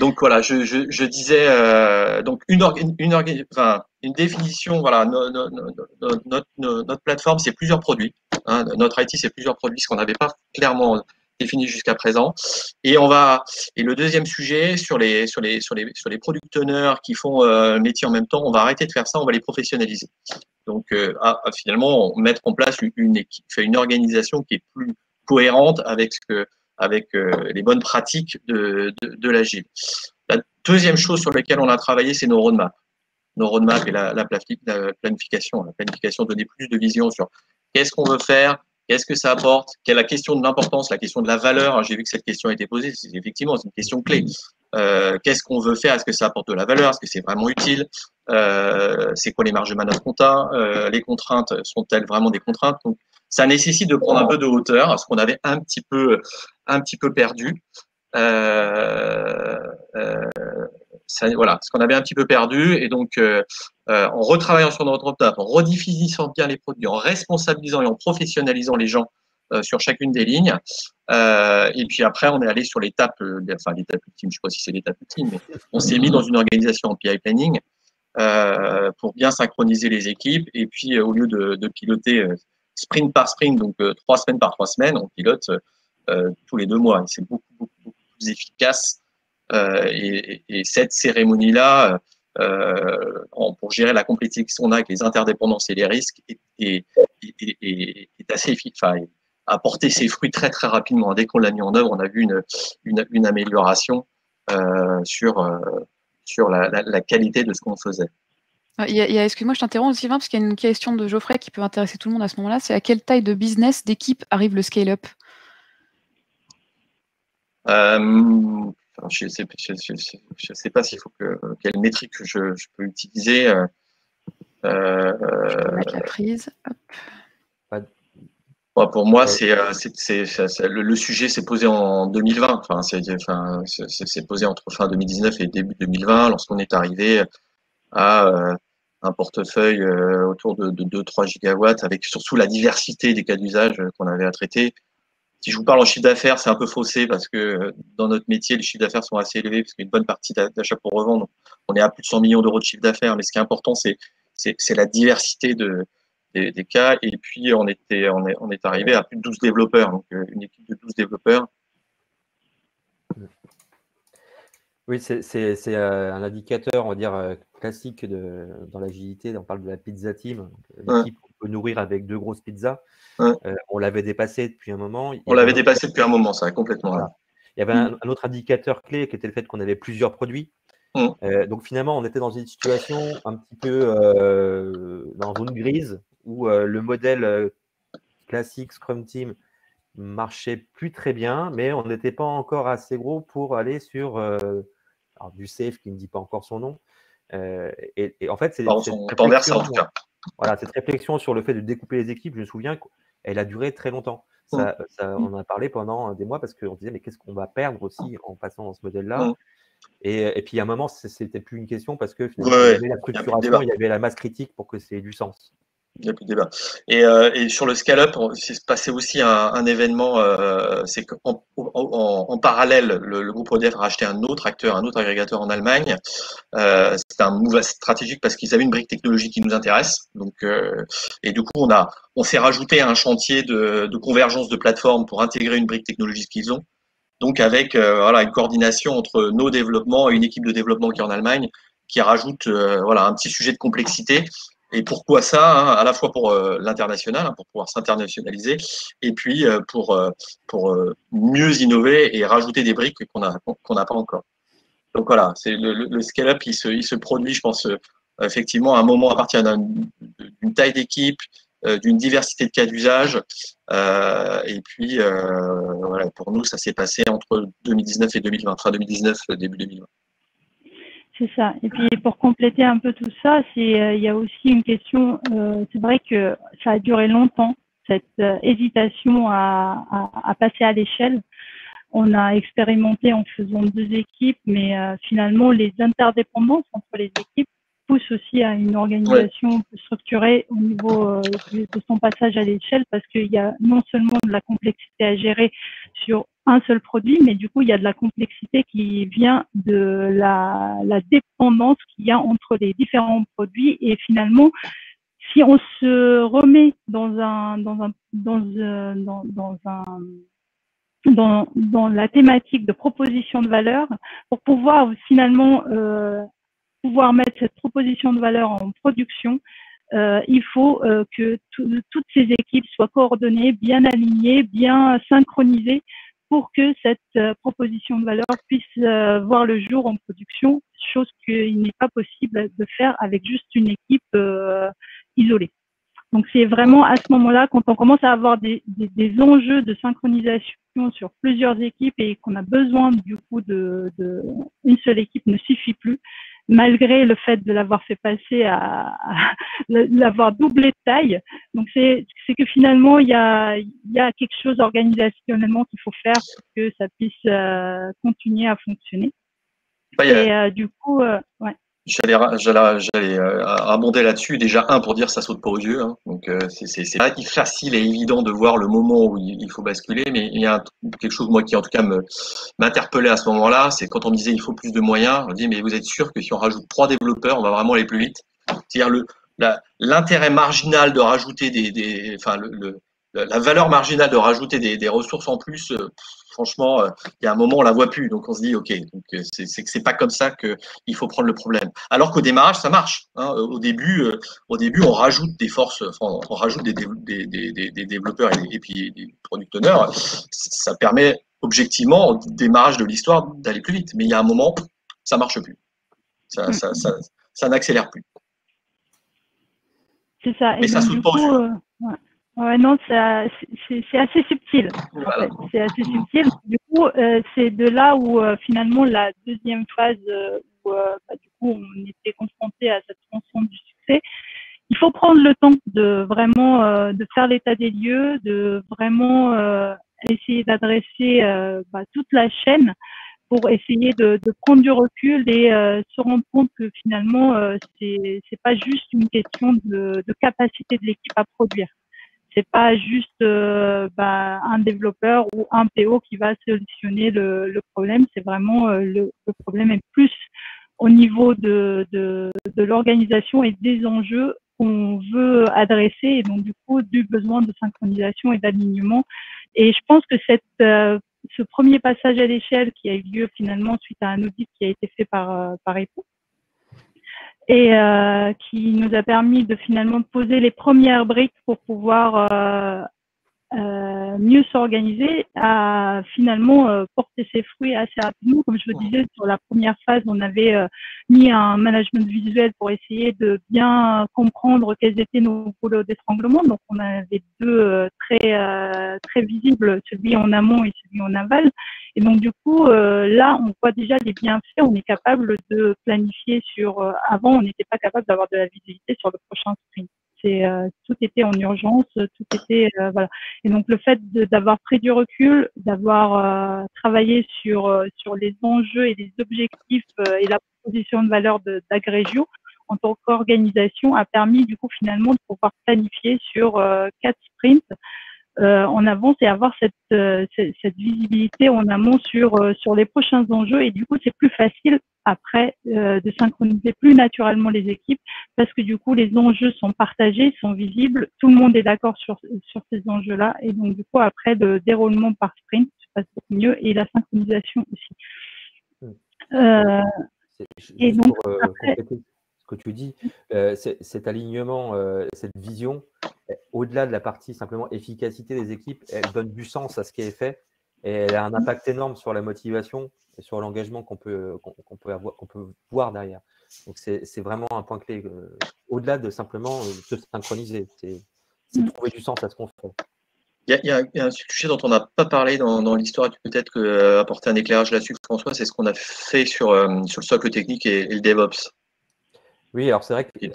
Donc voilà, je disais donc une définition. Voilà, notre plateforme c'est plusieurs produits. Notre IT c'est plusieurs produits, ce qu'on n'avait pas clairement défini jusqu'à présent. Et le deuxième sujet sur les product owners qui font métier en même temps, on va arrêter de faire ça, on va les professionnaliser. Donc finalement mettre en place une organisation qui est plus cohérente avec les bonnes pratiques de l'agile. La deuxième chose sur laquelle on a travaillé, c'est nos roadmaps. Nos roadmaps et la planification. La planification, donner plus de vision sur qu'est-ce qu'on veut faire, qu'est-ce que ça apporte, quelle est la question de l'importance, la question de la valeur. J'ai vu que cette question a été posée, effectivement, c'est une question clé. Qu'est-ce qu'on veut faire? Est-ce que ça apporte de la valeur? Est-ce que c'est vraiment utile? C'est quoi les marges de manœuvre qu'on a, les contraintes sont-elles vraiment des contraintes? Donc, ça nécessite de prendre un peu de hauteur, ce qu'on avait un petit peu perdu. Voilà, ce qu'on avait un petit peu perdu, et donc en retravaillant sur notre roadmap, en redéfinissant bien les produits, en responsabilisant et en professionnalisant les gens sur chacune des lignes. Et puis après, on est allé sur l'étape, enfin l'étape ultime, je ne sais pas si c'est l'étape ultime, mais on s'est mis dans une organisation en PI planning pour bien synchroniser les équipes. Et puis, au lieu de piloter sprint par sprint, donc 3 semaines par 3 semaines, on pilote tous les 2 mois. C'est beaucoup plus efficace. Et cette cérémonie-là, pour gérer la complexité qu'on a avec les interdépendances et les risques, est assez efficace. Enfin, a porté ses fruits très rapidement. Dès qu'on l'a mis en œuvre, on a vu une amélioration sur la qualité de ce qu'on faisait. Excuse-moi, je t'interromps, Sylvain, parce qu'il y a une question de Geoffrey qui peut intéresser tout le monde à ce moment-là. C'est à quelle taille de business, d'équipe arrive le scale-up? Je ne sais pas s'il faut quelle métrique je peux utiliser. La prise. Pour moi, le sujet s'est posé en 2020. Enfin, c'est posé entre fin 2019 et début 2020, lorsqu'on est arrivé à un portefeuille autour de 2-3 gigawatts, avec surtout la diversité des cas d'usage qu'on avait à traiter. Si je vous parle en chiffre d'affaires, c'est un peu faussé parce que dans notre métier, les chiffres d'affaires sont assez élevés parce qu'une bonne partie d'achat pour revendre, on est à plus de 100 millions d'euros de chiffre d'affaires. Mais ce qui est important, c'est la diversité des cas. Et puis, on est arrivé à plus de 12 développeurs, donc une équipe de 12 développeurs. Oui, c'est un indicateur, on va dire, classique dans l'agilité. On parle de la pizza team. L'équipe peut nourrir avec 2 grosses pizzas. On l'avait dépassé depuis un moment. On l'avait dépassé depuis un moment, ça, complètement. Voilà. Il y avait un autre indicateur clé qui était le fait qu'on avait plusieurs produits. Donc finalement, on était dans une situation un petit peu dans une grise où le modèle classique Scrum Team marchait plus très bien, mais on n'était pas encore assez gros pour aller sur du SAFe qui ne dit pas encore son nom. Et en fait, c'est cette réflexion sur le fait de découper les équipes, je me souviens qu'elle a duré très longtemps. On en a parlé pendant des mois parce qu'on se disait mais qu'est-ce qu'on va perdre aussi en passant dans ce modèle-là. Et puis à un moment, c'était plus une question parce que finalement, il y avait la structuration, il y avait la masse critique pour que ça ait du sens. Il n'y a plus de débat. Et sur le scale-up, il s'est passé aussi un événement, c'est qu'en parallèle, le groupe EDF a racheté un autre acteur, un autre agrégateur en Allemagne. C'était un move stratégique parce qu'ils avaient une brique technologique qui nous intéresse. Donc, et du coup, on s'est rajouté à un chantier de convergence de plateformes pour intégrer une brique technologique qu'ils ont. Donc, avec une coordination entre nos développements et une équipe de développement qui est en Allemagne, qui rajoute un petit sujet de complexité. Et pourquoi ça, à la fois pour l'international, pour pouvoir s'internationaliser, et puis pour mieux innover et rajouter des briques qu'on n'a pas encore. Donc voilà, c'est le scale-up, il se produit, je pense, effectivement, à un moment à partir d'une taille d'équipe, d'une diversité de cas d'usage. Et puis, pour nous, ça s'est passé entre 2019 et 2020, fin 2019, début 2020. C'est ça. Et puis pour compléter un peu tout ça, il y a aussi une question. C'est vrai que ça a duré longtemps, cette hésitation à passer à l'échelle. On a expérimenté en faisant 2 équipes, mais finalement les interdépendances entre les équipes poussent aussi à une organisation plus structurée au niveau de son passage à l'échelle, parce qu'il y a non seulement de la complexité à gérer sur un seul produit, mais du coup, il y a de la complexité qui vient de la dépendance qu'il y a entre les différents produits. Et finalement, si on se remet dans la thématique de proposition de valeur, pour pouvoir finalement pouvoir mettre cette proposition de valeur en production, il faut que toutes ces équipes soient coordonnées, bien alignées, bien synchronisées, pour que cette proposition de valeur puisse voir le jour en production, chose qu'il n'est pas possible de faire avec juste une équipe isolée. Donc c'est vraiment à ce moment-là, quand on commence à avoir des enjeux de synchronisation sur plusieurs équipes et qu'on a besoin du coup une seule équipe ne suffit plus, malgré le fait de l'avoir fait passer à l'avoir doublé de taille. Donc, c'est que finalement, il y a quelque chose organisationnellement qu'il faut faire pour que ça puisse continuer à fonctionner. Et du coup, ouais. J'allais abonder là-dessus. Déjà, pour dire ça saute pas aux yeux. Hein. Donc, c'est pas facile et évident de voir le moment où il faut basculer. Mais il y a quelque chose, moi, qui en tout cas m'interpellait à ce moment-là. C'est quand on me disait il faut plus de moyens. On me dit mais vous êtes sûr que si on rajoute 3 développeurs, on va vraiment aller plus vite? C'est-à-dire l'intérêt marginal de rajouter la valeur marginale de rajouter des ressources en plus. Franchement, il y a un moment, on la voit plus. Donc, on se dit, OK, donc c'est pas comme ça qu'il faut prendre le problème. Alors qu'au démarrage, ça marche. Hein. Au début, on rajoute des forces, on rajoute des développeurs et puis des product owners. Ça permet objectivement, au démarrage de l'histoire, d'aller plus vite. Mais il y a un moment, ça marche plus. Ça n'accélère plus. C'est ça. Mais ça saute pas aux yeux. Ouais, non, c'est assez subtil. En fait. C'est assez subtil. Du coup, c'est de là où finalement la deuxième phase où du coup on était confronté à cette rançon du succès. Il faut prendre le temps de vraiment de faire l'état des lieux, de vraiment essayer d'adresser toute la chaîne pour essayer de prendre du recul et se rendre compte que finalement c'est pas juste une question de capacité de l'équipe à produire. C'est pas juste un développeur ou un PO qui va solutionner le problème. C'est vraiment le problème est plus au niveau de l'organisation et des enjeux qu'on veut adresser, et donc du coup du besoin de synchronisation et d'alignement. Et je pense que ce premier passage à l'échelle qui a eu lieu finalement suite à un audit qui a été fait par EPO, et qui nous a permis de finalement poser les premières briques pour pouvoir mieux s'organiser, a finalement porté ses fruits assez rapidement. Comme je vous disais, sur la première phase, on avait mis un management visuel pour essayer de bien comprendre quels étaient nos pôles d'étranglement. Donc, on avait deux très visibles, celui en amont et celui en aval. Et donc, du coup, là, on voit déjà les bienfaits. On est capable de planifier avant, on n'était pas capable d'avoir de la visibilité sur le prochain sprint. Tout était en urgence, tout était voilà. Et donc le fait d'avoir pris du recul, d'avoir travaillé sur les enjeux et les objectifs et la proposition de valeur d'Agrégio en tant qu'organisation a permis du coup finalement de pouvoir planifier sur 4 sprints en avance et avoir cette visibilité en amont sur les prochains enjeux. Et du coup, c'est plus facile après de synchroniser plus naturellement les équipes parce que du coup, les enjeux sont partagés, sont visibles, tout le monde est d'accord sur ces enjeux-là. Et donc, du coup, après, le déroulement par sprint se passe beaucoup mieux et la synchronisation aussi. Et donc, pour compléter ce que tu dis, cet alignement, cette vision, au-delà de la partie simplement efficacité des équipes, elle donne du sens à ce qui est fait et elle a un impact énorme sur la motivation et sur l'engagement qu'on peut voir derrière. Donc, c'est vraiment un point clé. Au-delà de simplement se synchroniser, c'est trouver du sens à ce qu'on fait. Il y a un sujet dont on n'a pas parlé dans l'histoire, et peut-être apporter un éclairage là-dessus, François, c'est ce qu'on a fait sur le socle technique et le DevOps. Oui, alors c'est vrai que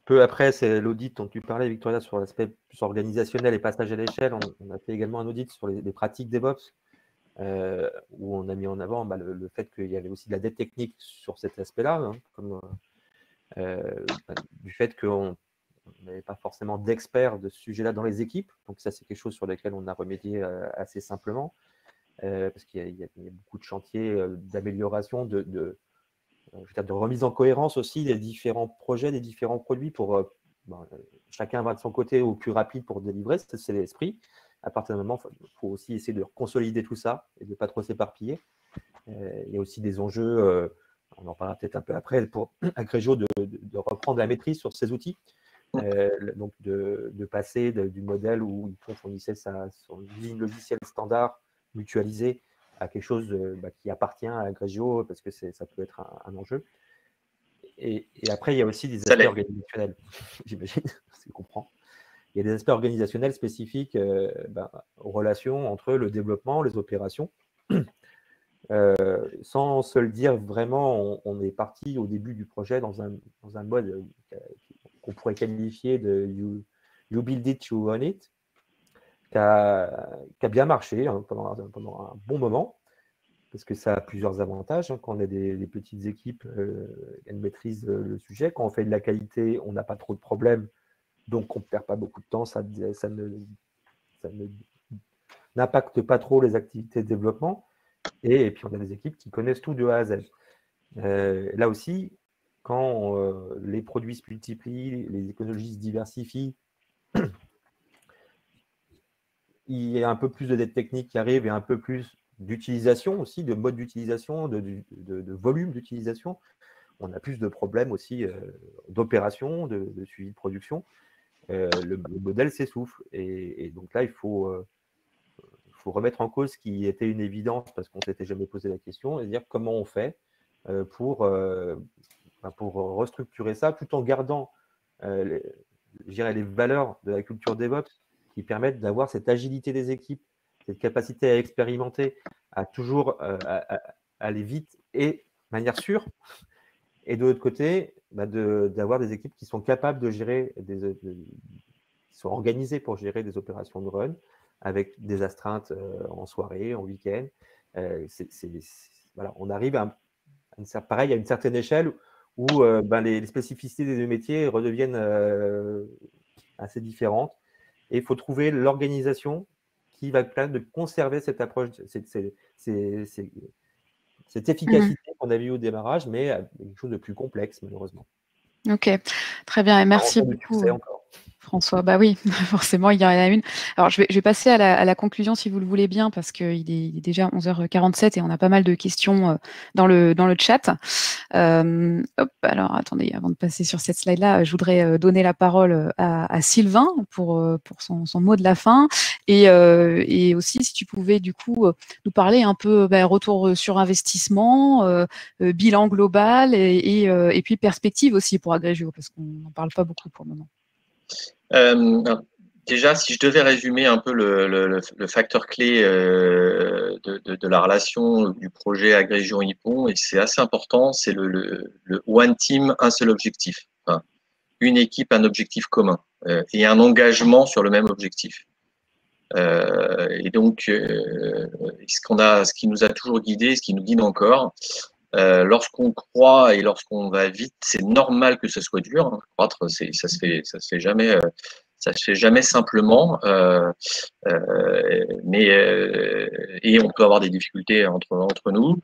peu après, c'est l'audit dont tu parlais, Victoria, sur l'aspect plus organisationnel et passage à l'échelle. On a fait également un audit sur les pratiques DevOps, où on a mis en avant le fait qu'il y avait aussi de la dette technique sur cet aspect-là, hein, comme du fait qu'on n'avait pas forcément d'experts de ce sujet-là dans les équipes. Donc ça, c'est quelque chose sur lequel on a remédié assez simplement, parce qu'il y a beaucoup de chantiers d'amélioration, de remise en cohérence aussi des différents projets, des différents produits pour chacun va de son côté au plus rapide pour délivrer, c'est l'esprit. À partir d'un moment, il faut aussi essayer de consolider tout ça et de ne pas trop s'éparpiller. Il y a aussi des enjeux, on en parlera peut-être un peu après, pour Agrégio de reprendre la maîtrise sur ces outils. Donc de passer du modèle où il fournissait son usine logicielle standard mutualisée à quelque chose qui appartient à Agrégio parce que ça peut être un enjeu. Et après, il y a aussi des aspects organisationnels, j'imagine, tu comprends. Il y a des aspects organisationnels spécifiques aux relations entre le développement, les opérations. sans se le dire vraiment, on est parti au début du projet dans un mode qu'on pourrait qualifier de you build it, you own it, qui a bien marché hein, pendant un bon moment, parce que ça a plusieurs avantages. Hein, quand on a des petites équipes, elles maîtrisent le sujet. Quand on fait de la qualité, on n'a pas trop de problèmes, donc on ne perd pas beaucoup de temps, ça n'impacte pas trop les activités de développement. Et puis, on a des équipes qui connaissent tout de A à Z. Là aussi, quand les produits se multiplient, les technologies se diversifient, il y a un peu plus de dettes techniques qui arrivent et un peu plus d'utilisation aussi, de mode d'utilisation, de volume d'utilisation. On a plus de problèmes aussi d'opération, de suivi de production. Le modèle s'essouffle. Et donc là, il faut remettre en cause ce qui était une évidence parce qu'on ne s'était jamais posé la question et dire comment on fait pour restructurer ça tout en gardant je dirais, les valeurs de la culture DevOps qui permettent d'avoir cette agilité des équipes, cette capacité à expérimenter, à toujours aller vite et de manière sûre. Et de l'autre côté, d'avoir des équipes qui sont capables de gérer, qui sont organisées pour gérer des opérations de run avec des astreintes en soirée, en week-end. Voilà, on arrive pareil, à une certaine échelle où les spécificités des deux métiers redeviennent assez différentes. Et il faut trouver l'organisation qui va permettre de conserver cette approche, cette efficacité qu'on a vue au démarrage, mais quelque chose de plus complexe, malheureusement. Ok, très bien, et merci beaucoup. François, bah oui, forcément, il y en a une. Alors, je vais passer à la conclusion, si vous le voulez bien, parce qu'il est déjà 11h47 et on a pas mal de questions dans le chat. Alors, attendez, avant de passer sur cette slide-là, je voudrais donner la parole à Sylvain pour son mot de la fin. Et aussi, si tu pouvais, du coup, nous parler un peu retour sur investissement, bilan global et puis perspective aussi pour Agrégio, parce qu'on n'en parle pas beaucoup pour le moment. Déjà, si je devais résumer un peu le facteur clé de la relation du projet Agrégio-Hippon, et c'est assez important, c'est le one team, un seul objectif. Enfin, une équipe, un objectif commun et un engagement sur le même objectif. Et donc, ce qui nous a toujours guidés, ce qui nous guide encore, lorsqu'on croit et lorsqu'on va vite, c'est normal que ce soit dur. Hein. Croître, ça se fait jamais simplement. Et on peut avoir des difficultés entre nous.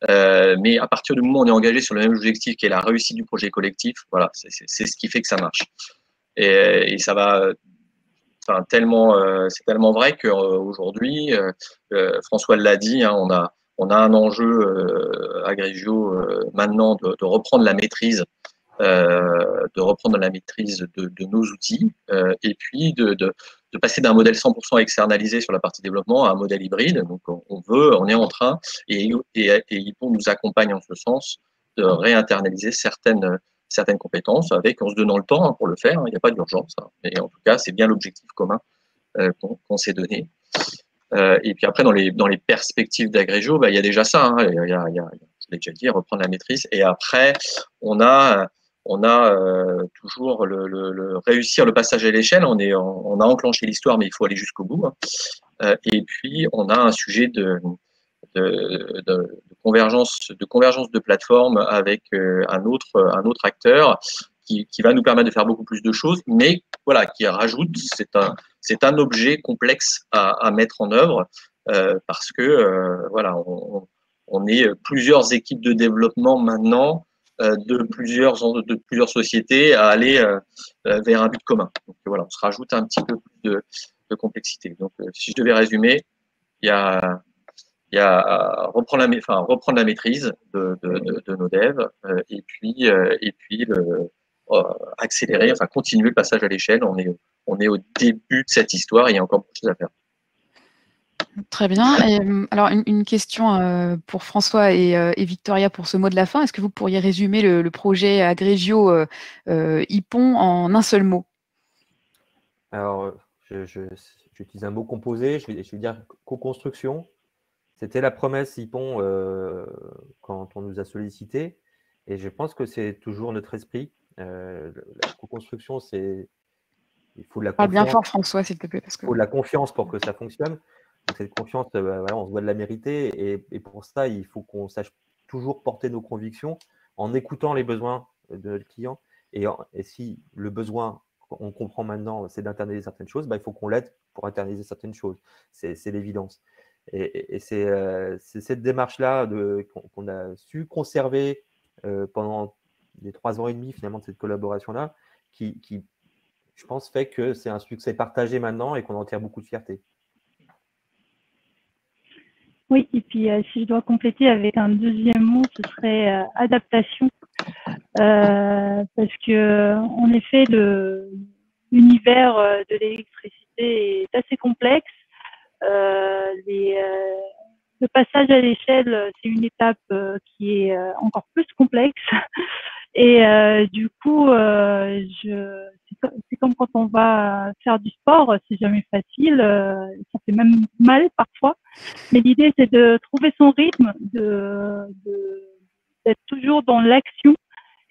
Mais à partir du moment où on est engagé sur le même objectif, qui est la réussite du projet collectif, voilà, c'est ce qui fait que ça marche. Et ça va. Enfin, c'est tellement vrai qu'aujourd'hui, François l'a dit, hein, on a un enjeu Agrégio maintenant de reprendre la maîtrise, de nos outils, et puis de passer d'un modèle 100% externalisé sur la partie développement à un modèle hybride. Donc, on est en train, et Hippon nous accompagne en ce sens, de réinternaliser certaines compétences en se donnant le temps pour le faire. Il n'y a pas d'urgence. Hein, mais en tout cas, c'est bien l'objectif commun qu'on s'est donné. Et puis après, dans les perspectives d'Agrégio, il y a déjà ça. Hein, je l'ai déjà dit, reprendre la maîtrise. Et après, on a toujours le réussir le passage à l'échelle. On a enclenché l'histoire, mais il faut aller jusqu'au bout. Hein. Et puis, on a un sujet de convergence de plateforme avec un autre acteur qui va nous permettre de faire beaucoup plus de choses, mais voilà, qui rajoute, c'est un objet complexe à mettre en œuvre parce que voilà, on est plusieurs équipes de développement maintenant de plusieurs sociétés à aller vers un but commun. Donc voilà, on se rajoute un petit peu plus de complexité. Donc si je devais résumer, il y a reprendre la maîtrise de nos devs et puis accélérer, enfin continuer le passage à l'échelle. On est au début de cette histoire et il y a encore beaucoup de choses à faire. Très bien. Et, alors, une question pour François et Victoria pour ce mot de la fin. Est-ce que vous pourriez résumer le projet Agrégio Hippon en un seul mot? Alors, j'utilise un mot composé. Je vais dire co-construction, C'était la promesse Ypon quand on nous a sollicité, et je pense que c'est toujours notre esprit. La co-construction, il faut de la Parle bien confiance. fort, François, s'il te plaît. Parce que... Il faut de la confiance pour que ça fonctionne. Donc cette confiance, voilà, on se doit de la mériter, et pour ça, il faut qu'on sache toujours porter nos convictions en écoutant les besoins de notre client. Et si le besoin, on comprend maintenant, c'est d'internaliser certaines choses, il faut qu'on l'aide pour internaliser certaines choses. C'est l'évidence. Et c'est cette démarche-là qu'on a su conserver pendant les 3 ans et demi finalement de cette collaboration-là, qui, je pense, fait que c'est un succès partagé maintenant et qu'on en tire beaucoup de fierté. Oui, et puis si je dois compléter avec un deuxième mot, ce serait adaptation. Parce que en effet, l'univers de l'électricité est assez complexe. Le passage à l'échelle, c'est une étape qui est encore plus complexe. Et du coup, c'est comme quand on va faire du sport, c'est jamais facile, ça fait même mal parfois. Mais l'idée, c'est de trouver son rythme, d'être toujours dans l'action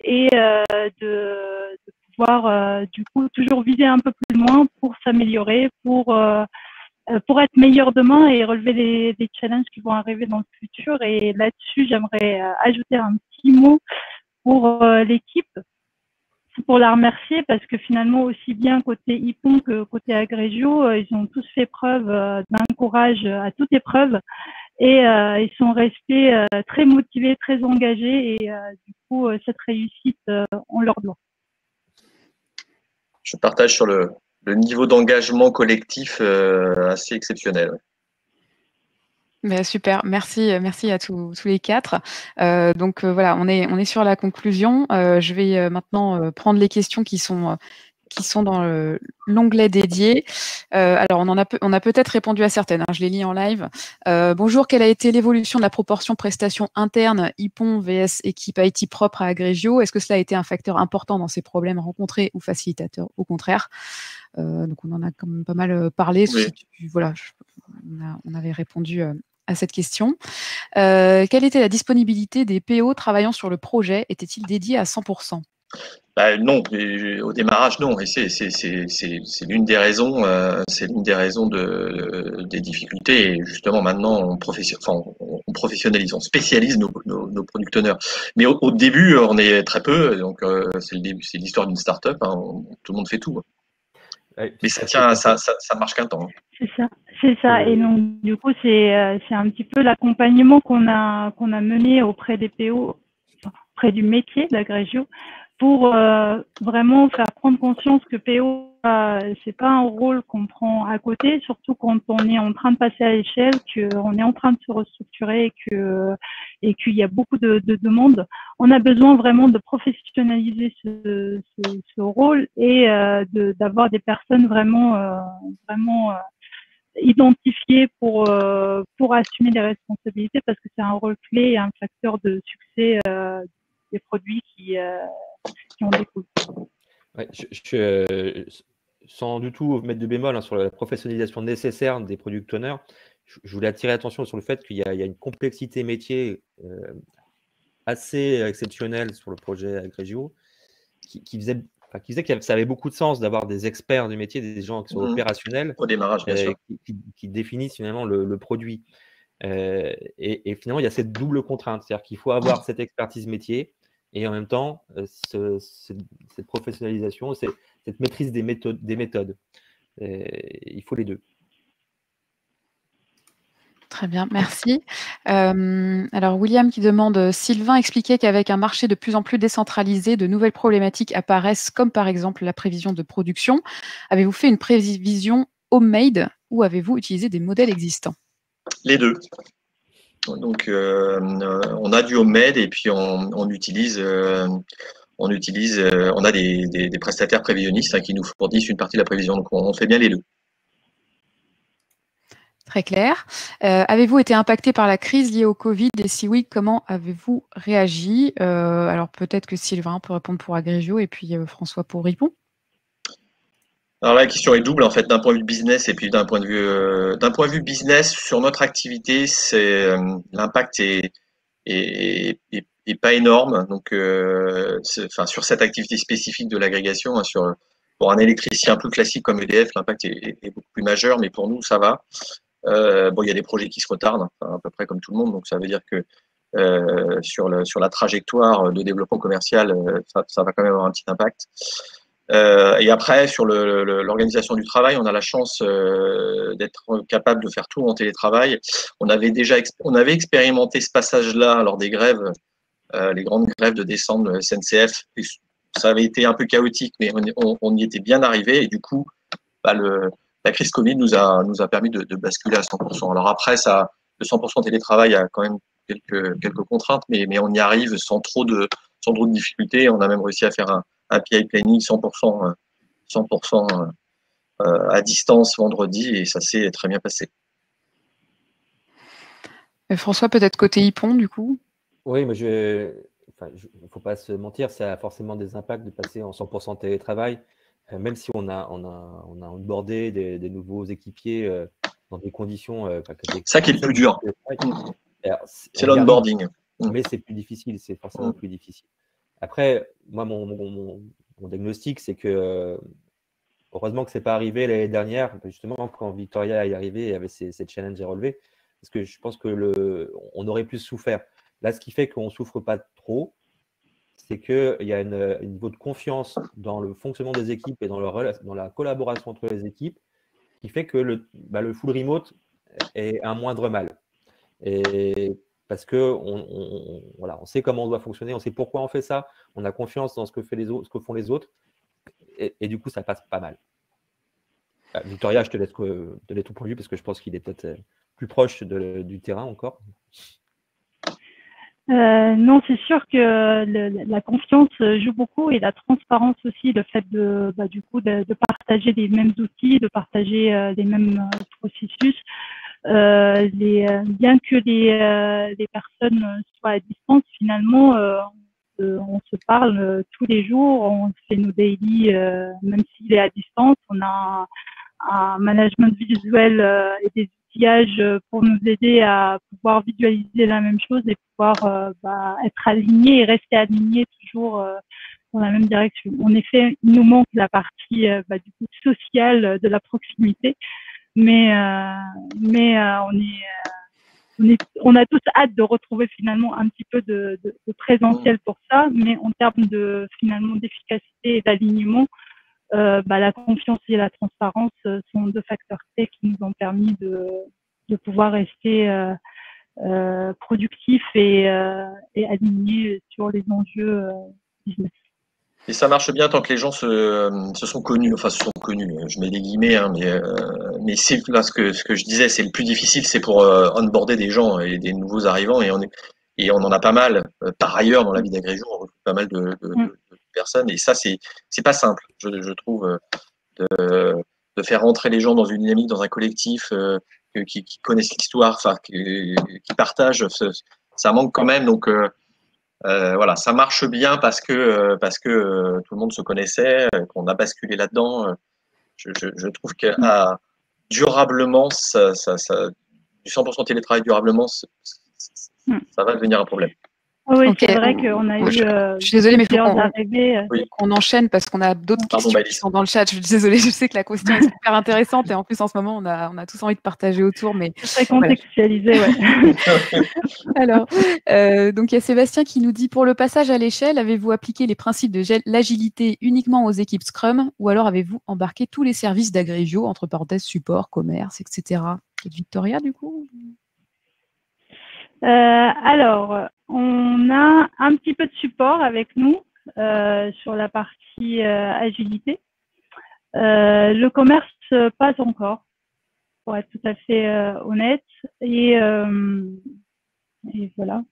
et de pouvoir du coup toujours viser un peu plus loin pour s'améliorer, pour être meilleur demain et relever des challenges qui vont arriver dans le futur. Et là-dessus, j'aimerais ajouter un petit mot pour l'équipe, pour la remercier, parce que finalement, aussi bien côté Ypon que côté Agrégio, ils ont tous fait preuve d'un courage à toute épreuve, et ils sont restés très motivés, très engagés, et du coup, cette réussite, on leur doit. Je partage sur le niveau d'engagement collectif assez exceptionnel. Super, merci à tous les 4. Donc voilà, on est sur la conclusion. Je vais maintenant prendre les questions qui sont dans l'onglet dédié. Alors, on a peut-être répondu à certaines, hein, je les lis en live. Bonjour, quelle a été l'évolution de la proportion prestations internes Ypon vs équipe IT propre à Agrégio? Est-ce que cela a été un facteur important dans ces problèmes rencontrés ou facilitateur au contraire? Donc, on en a quand même pas mal parlé. Oui. Voilà, on avait répondu à cette question. Quelle était la disponibilité des PO travaillant sur le projet? Était-il dédié à 100%? Non, au démarrage, non. Et c'est l'une des raisons, des difficultés. Et justement, maintenant, on professionnalise, on spécialise nos product owners. Mais au début, on est très peu. Donc, c'est l'histoire d'une start-up. Hein, tout le monde fait tout. Ouais, mais ça marche qu'un temps. Hein. C'est ça. Et donc, du coup, c'est un petit peu l'accompagnement qu'on a mené auprès des PO, auprès du métier d'Agrégio, pour vraiment faire prendre conscience que PO, c'est pas un rôle qu'on prend à côté, surtout quand on est en train de passer à l'échelle, qu'on est en train de se restructurer et qu'il y a beaucoup de demandes. On a besoin vraiment de professionnaliser ce rôle et d'avoir des personnes vraiment identifiées pour assumer les responsabilités, parce que c'est un rôle clé et un facteur de succès des produits qui en découlent. Ouais, sans du tout mettre de bémol sur la professionnalisation nécessaire des product owners, je voulais attirer l'attention sur le fait qu'il y a une complexité métier assez exceptionnelle sur le projet Agrégio, qui faisait que ça avait beaucoup de sens d'avoir des experts du métier, des gens qui sont opérationnels, au démarrage, bien sûr, qui définissent finalement le produit. Et finalement, il y a cette double contrainte, c'est-à-dire qu'il faut avoir cette expertise métier et en même temps cette professionnalisation, cette maîtrise des méthodes. Il faut les deux. Très bien, merci. Alors, William qui demande, Sylvain expliquait qu'avec un marché de plus en plus décentralisé, de nouvelles problématiques apparaissent, comme par exemple la prévision de production. Avez-vous fait une prévision homemade ou avez-vous utilisé des modèles existants? Les deux. Donc, on a du homemade et puis on a des prestataires prévisionnistes qui nous fournissent une partie de la prévision. Donc, on fait bien les deux. Très clair. Avez-vous été impacté par la crise liée au Covid et si oui, comment avez-vous réagi? Alors peut-être que Sylvain peut répondre pour Agrégio et puis François pour Ypon. Alors la question est double en fait, d'un point de vue business et puis d'un point de vue business sur notre activité, c'est l'impact est pas énorme. Donc, enfin sur cette activité spécifique de l'agrégation, hein, pour un électricien plus classique comme EDF, l'impact est beaucoup plus majeur, mais pour nous ça va. Bon, il y a des projets qui se retardent, enfin, à peu près comme tout le monde, donc ça veut dire que sur la trajectoire de développement commercial, ça va quand même avoir un petit impact. Et après, sur l'organisation du travail, on a la chance d'être capable de faire tout en télétravail. On avait expérimenté ce passage-là lors des grèves, les grandes grèves de décembre de SNCF. Ça avait été un peu chaotique, mais on y était bien arrivé. Et du coup, bah, la crise Covid nous a permis de basculer à 100%. Alors après, le 100% télétravail a quand même quelques contraintes, mais on y arrive sans trop de difficultés. On a même réussi à faire un PI planning 100% à distance vendredi et ça s'est très bien passé. Et François, peut-être côté Ypon, du coup? Oui, mais il ne faut pas se mentir, ça a forcément des impacts de passer en 100% télétravail, même si on a onboardé des nouveaux équipiers dans des conditions. Ça qui est le plus dur. C'est l'onboarding. Mais c'est plus difficile, c'est forcément plus difficile. Après, moi, mon diagnostic, c'est que heureusement que ce n'est pas arrivé l'année dernière, justement, quand Victoria est arrivée, il y avait ces challenges à relever, parce que je pense qu'on aurait plus souffert. Là, ce qui fait qu'on ne souffre pas trop, c'est qu'il y a un niveau de confiance dans le fonctionnement des équipes et dans la collaboration entre les équipes qui fait que le full remote est un moindre mal. Et parce on sait comment on doit fonctionner, on sait pourquoi on fait ça, on a confiance dans ce que font les autres, et du coup, ça passe pas mal. Victoria, je te laisse donner ton point de vue parce que je pense qu'il est peut-être plus proche du terrain encore. Non, c'est sûr que la confiance joue beaucoup et la transparence aussi, le fait de partager les mêmes outils, de partager les mêmes processus. Bien que les personnes soient à distance, finalement, on se parle tous les jours, on fait nos daily, même s'il est à distance, on a un management visuel et des outillages pour nous aider à pouvoir visualiser la même chose et pouvoir être aligné et rester aligné toujours dans la même direction. En effet, il nous manque la partie du coup sociale de la proximité, mais on a tous hâte de retrouver finalement un petit peu de présentiel pour ça, mais en termes de finalement d'efficacité et d'alignement, la confiance et la transparence sont deux facteurs clés qui nous ont permis de pouvoir rester productifs et alignés sur les enjeux business. Et ça marche bien tant que les gens se sont connus, je mets des guillemets, hein, mais c'est là ce que je disais, c'est le plus difficile, c'est pour onboarder des gens et des nouveaux arrivants, et on en a pas mal par ailleurs dans la vie d'agrégation, on recrute pas mal de personnes, et ça c'est pas simple, je trouve, de faire rentrer les gens dans une dynamique, dans un collectif, qui connaissent l'histoire, enfin qui partagent, ça manque quand même, donc voilà, ça marche bien parce que tout le monde se connaissait, qu'on a basculé là-dedans. Je trouve que durablement, du 100% télétravail durablement, ça va devenir un problème. Oui, okay. C'est vrai qu'on a eu. Je suis désolée, mais il faut qu'on enchaîne parce qu'on a d'autres questions qui sont dans le chat. Je suis désolée, je sais que la question est super intéressante et en plus, en ce moment, on a tous envie de partager autour. Mais très contextualisé, ouais. Alors, donc il y a Sébastien qui nous dit pour le passage à l'échelle, avez-vous appliqué les principes de l'agilité uniquement aux équipes Scrum ou alors avez-vous embarqué tous les services d'Agrégio, entre parenthèses support, commerce, etc. C'est Victoria, du coup? Alors, on a un petit peu de support avec nous sur la partie agilité. Le commerce, pas encore, pour être tout à fait honnête. Et voilà.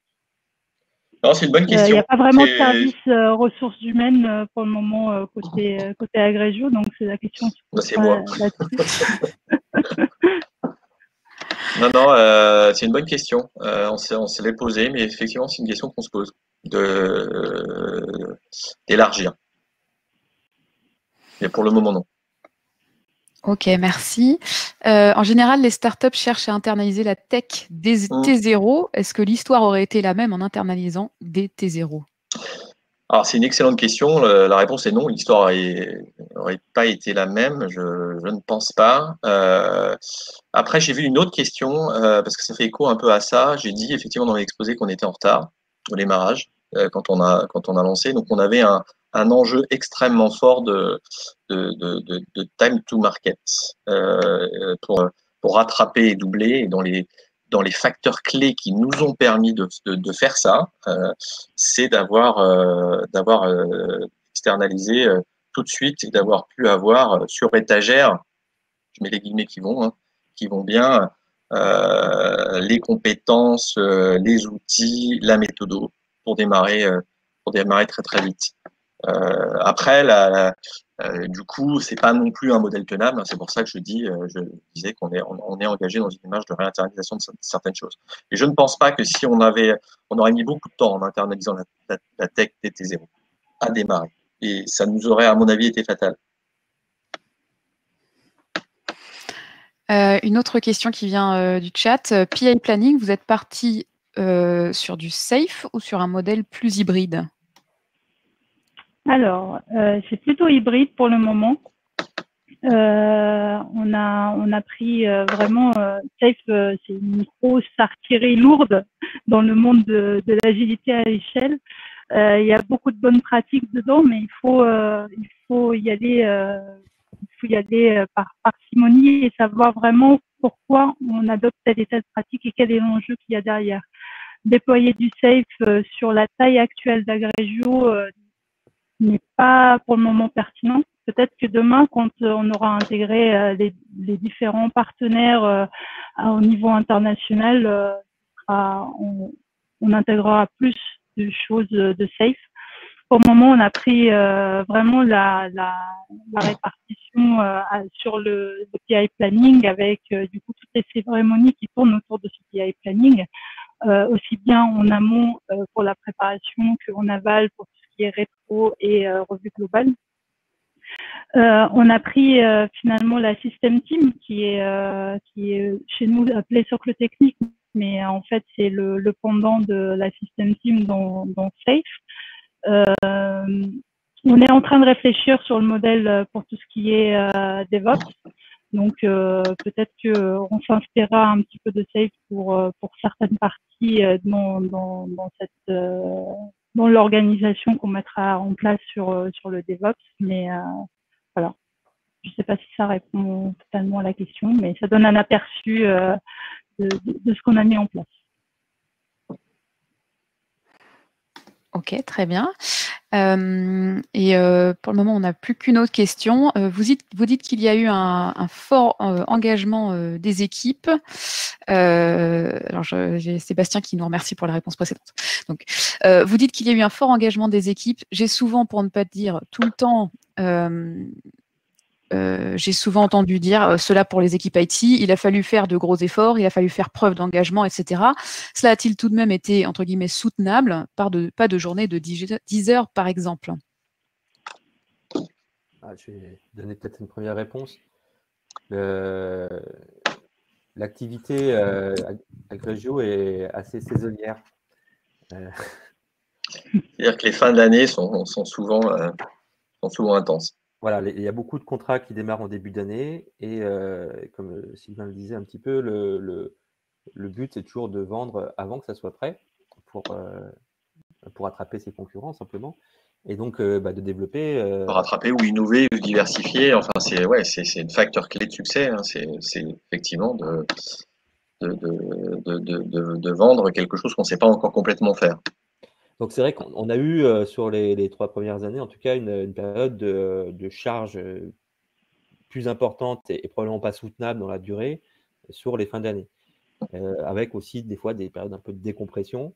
C'est une bonne question. Il n'y a pas vraiment de service ressources humaines pour le moment côté Agrégio, donc c'est la question. C'est moi. Non, c'est une bonne question. On se l'est posé, mais effectivement, c'est une question qu'on se pose d'élargir. Mais pour le moment, non. Ok, merci. En général, les startups cherchent à internaliser la tech des T0. Est-ce que l'histoire aurait été la même en internalisant des T0? Alors, c'est une excellente question. La réponse est non. L'histoire n'aurait pas été la même. Je ne pense pas. Après, j'ai vu une autre question, parce que ça fait écho un peu à ça. J'ai dit effectivement dans l'exposé qu'on était en retard au démarrage, quand on a lancé. Donc, on avait un enjeu extrêmement fort de time to market, pour rattraper et doubler. Et dans les facteurs clés qui nous ont permis de faire ça, c'est d'avoir externalisé tout de suite et d'avoir pu avoir sur étagère, je mets les guillemets qui vont bien, les compétences, les outils, la méthode pour démarrer très très vite. Après, du coup, c'est pas non plus un modèle tenable. C'est pour ça que je disais qu'on est engagé dans une démarche de réinternalisation de certaines choses. Et je ne pense pas que si on aurait mis beaucoup de temps en internalisant la tech DT0 à démarrer. Et ça nous aurait, à mon avis, été fatal. Une autre question qui vient du chat. PI Planning, vous êtes parti sur du safe ou sur un modèle plus hybride? Alors, c'est plutôt hybride pour le moment. On a pris vraiment safe, c'est une grosse artillerie lourde dans le monde de l'agilité à l'échelle. Il y a beaucoup de bonnes pratiques dedans, mais il faut y aller par parcimonie et savoir vraiment pourquoi on adopte telle et telle pratique et quel est l'enjeu qu'il y a derrière. Déployer du safe sur la taille actuelle d'Agrégio n'est pas pour le moment pertinent. Peut-être que demain, quand on aura intégré les différents partenaires au niveau international, on intégrera plus de choses de safe. Pour le moment, on a pris vraiment la répartition sur le PI planning avec du coup toutes les cérémonies qui tournent autour de ce PI planning, aussi bien en amont pour la préparation qu'en aval pour tout ce qui est rétro et revue globale. On a pris finalement la System Team qui est chez nous appelée socle technique, mais en fait c'est le pendant de la System Team dans Safe. On est en train de réfléchir sur le modèle pour tout ce qui est DevOps. Donc peut-être qu'on s'inspirera un petit peu de Safe pour certaines parties dans l'organisation qu'on mettra en place sur le DevOps. Mais voilà, je ne sais pas si ça répond totalement à la question, mais ça donne un aperçu de ce qu'on a mis en place. Ok, très bien. Et pour le moment, on n'a plus qu'une autre question. Vous dites qu'il y a eu un fort engagement des équipes. Alors, j'ai Sébastien qui nous remercie pour la réponse précédente. Donc, vous dites qu'il y a eu un fort engagement des équipes. J'ai souvent, pour ne pas dire tout le temps, j'ai souvent entendu dire cela pour les équipes IT, il a fallu faire de gros efforts, il a fallu faire preuve d'engagement, etc. Cela a-t-il tout de même été, entre guillemets, soutenable par pas de journée de 10 heures, par exemple? Je vais donner peut-être une première réponse. L'activité Agrégio est assez saisonnière. C'est-à-dire que les fins d'année sont souvent intenses. Voilà, il y a beaucoup de contrats qui démarrent en début d'année et comme Sylvain le disait un petit peu, le but c'est toujours de vendre avant que ça soit prêt pour attraper ses concurrents simplement et donc de développer. Rattraper ou innover ou diversifier, enfin c'est un facteur clé de succès, hein. C'est effectivement de vendre quelque chose qu'on ne sait pas encore complètement faire. Donc c'est vrai qu'on a eu sur les 3 premières années en tout cas une période de charge plus importante et probablement pas soutenable dans la durée sur les fins d'année. Avec aussi des fois des périodes un peu de décompression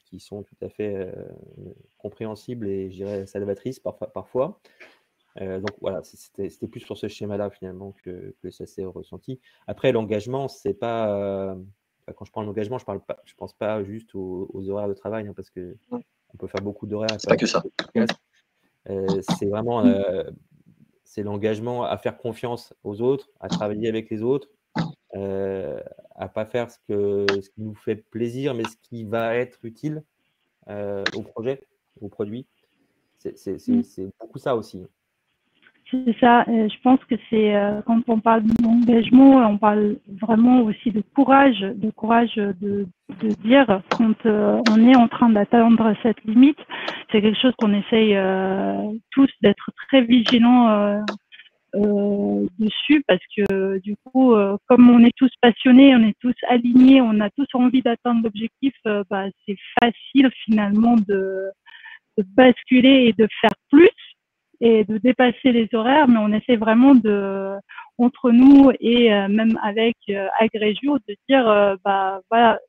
qui sont tout à fait compréhensibles et je dirais salvatrices parfois. Donc voilà, c'était plus sur ce schéma-là finalement que ça s'est ressenti. Après, l'engagement, c'est pas quand je parle d'engagement, je pense pas juste aux horaires de travail, hein, parce que on peut faire beaucoup d'horaires. C'est pas que ça. C'est vraiment c'est l'engagement à faire confiance aux autres, à travailler avec les autres, à pas faire ce qui nous fait plaisir, mais ce qui va être utile au projet, au produit. C'est beaucoup ça aussi. C'est ça. Je pense que c'est quand on parle d'engagement, on parle vraiment aussi de courage de dire quand on est en train d'atteindre cette limite. C'est quelque chose qu'on essaye tous d'être très vigilants dessus, parce que du coup, comme on est tous passionnés, on est tous alignés, on a tous envie d'atteindre l'objectif, c'est facile finalement de basculer et de faire plus et de dépasser les horaires, mais on essaie vraiment entre nous et même avec Agrégio, de dire voilà,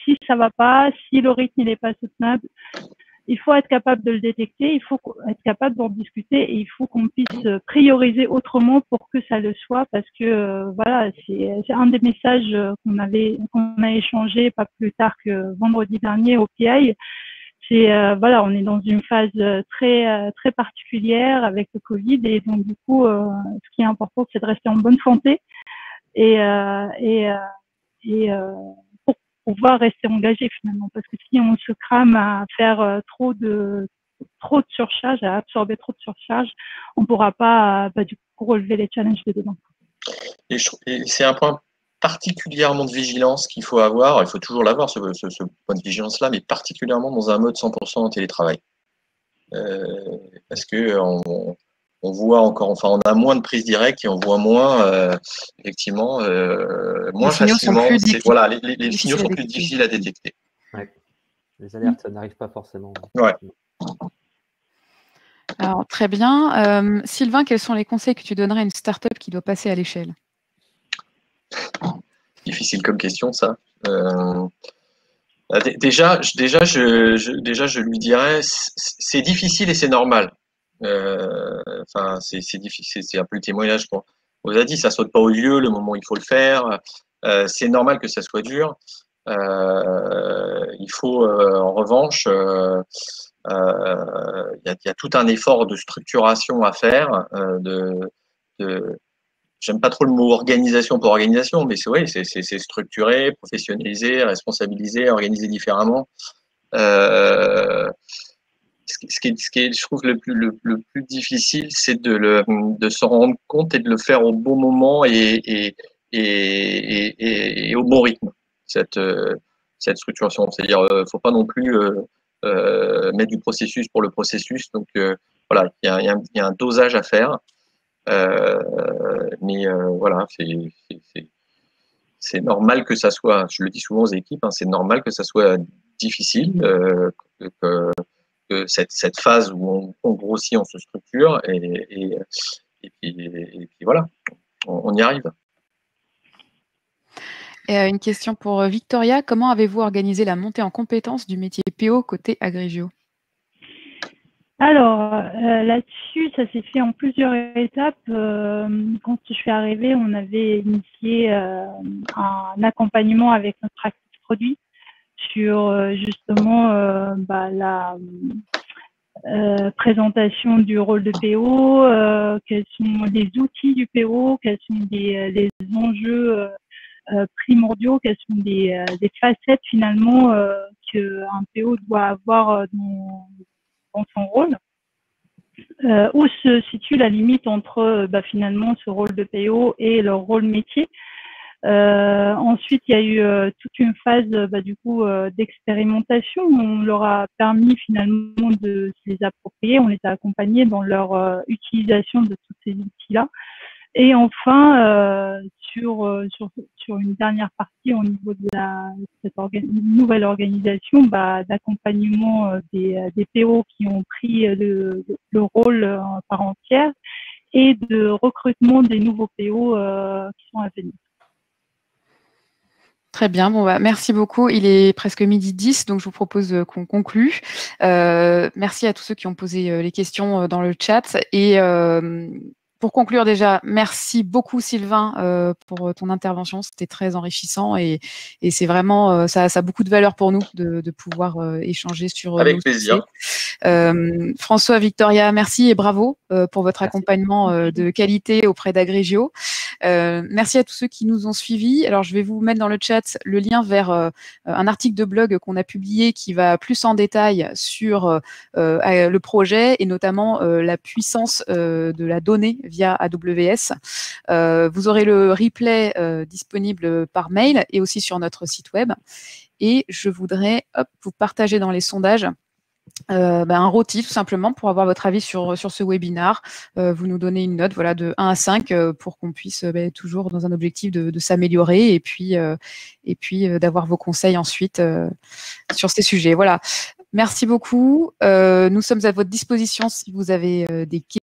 si ça va pas, si le rythme n'est pas soutenable, il faut être capable de le détecter, il faut être capable d'en discuter et il faut qu'on puisse prioriser autrement pour que ça le soit, parce que voilà, c'est un des messages qu'on a échangé pas plus tard que vendredi dernier au PI. C'est voilà, on est dans une phase très particulière avec le Covid, et donc du coup, ce qui est important, c'est de rester en bonne santé et pour pouvoir rester engagé finalement, parce que si on se crame à faire trop de surcharge, à absorber trop de surcharge, on ne pourra pas du coup relever les challenges de demain. Et c'est un point particulièrement de vigilance qu'il faut avoir. Il faut toujours l'avoir, ce point de vigilance-là, mais particulièrement dans un mode 100% en télétravail. Parce que on voit encore, enfin, on a moins de prise directe et on voit moins, effectivement, moins facilement. Voilà, les signaux sont plus difficiles à détecter. Ouais. Les alertes, ça n'arrive pas forcément. Ouais. Alors, très bien. Sylvain, quels sont les conseils que tu donnerais à une start-up qui doit passer à l'échelle? Difficile comme question, ça. Déjà, je lui dirais, c'est difficile et c'est normal. Enfin, c'est difficile, c'est un peu le témoignage qu'on vous a dit, ça saute pas au lieu le moment où il faut le faire. C'est normal que ça soit dur. Il faut, en revanche, il y a tout un effort de structuration à faire, j'aime pas trop le mot organisation pour organisation, mais c'est structuré, professionnalisé, responsabilisé, organisé différemment. Ce qui est, je trouve, le plus difficile, c'est de s'en rendre compte et de le faire au bon moment et au bon rythme, cette structuration. C'est-à-dire, faut pas non plus mettre du processus pour le processus. Donc, voilà, il y a un dosage à faire. Mais voilà, c'est normal que ça soit, je le dis souvent aux équipes, hein, c'est normal que ça soit difficile, que cette phase où on grossit, on se structure, et puis voilà, on y arrive. Et une question pour Victoria, comment avez-vous organisé la montée en compétences du métier PO côté Agrégio? Alors, là-dessus, ça s'est fait en plusieurs étapes. Quand je suis arrivée, on avait initié un accompagnement avec notre practice produit sur justement la présentation du rôle de PO, quels sont les outils du PO, quels sont les enjeux primordiaux, quelles sont des facettes finalement qu'un PO doit avoir dans son rôle, où se situe la limite entre finalement ce rôle de PO et leur rôle métier. Ensuite, il y a eu toute une phase d'expérimentation où on leur a permis finalement de se les approprier, on les a accompagnés dans leur utilisation de tous ces outils-là. Et enfin, sur une dernière partie au niveau de cette nouvelle organisation, d'accompagnement des PO qui ont pris le rôle par entière, et de recrutement des nouveaux PO qui sont à venir. Très bien, merci beaucoup. Il est presque 12h10, donc je vous propose qu'on conclue. Merci à tous ceux qui ont posé les questions dans le chat. Et pour conclure déjà, merci beaucoup Sylvain pour ton intervention. C'était très enrichissant et c'est vraiment, ça a beaucoup de valeur pour nous de pouvoir échanger sur Avec nos plaisir. succès. François, Victoria, merci et bravo pour votre accompagnement de qualité auprès d'Agrégio. Merci à tous ceux qui nous ont suivis. Alors, je vais vous mettre dans le chat le lien vers un article de blog qu'on a publié qui va plus en détail sur le projet et notamment la puissance de la donnée via AWS. Vous aurez le replay disponible par mail et aussi sur notre site web. Et je voudrais vous partager dans les sondages un rôti tout simplement pour avoir votre avis sur ce webinaire. Vous nous donnez une note voilà, de 1 à 5 pour qu'on puisse toujours dans un objectif de s'améliorer et puis d'avoir vos conseils ensuite sur ces sujets. Voilà. Merci beaucoup. Nous sommes à votre disposition si vous avez des questions.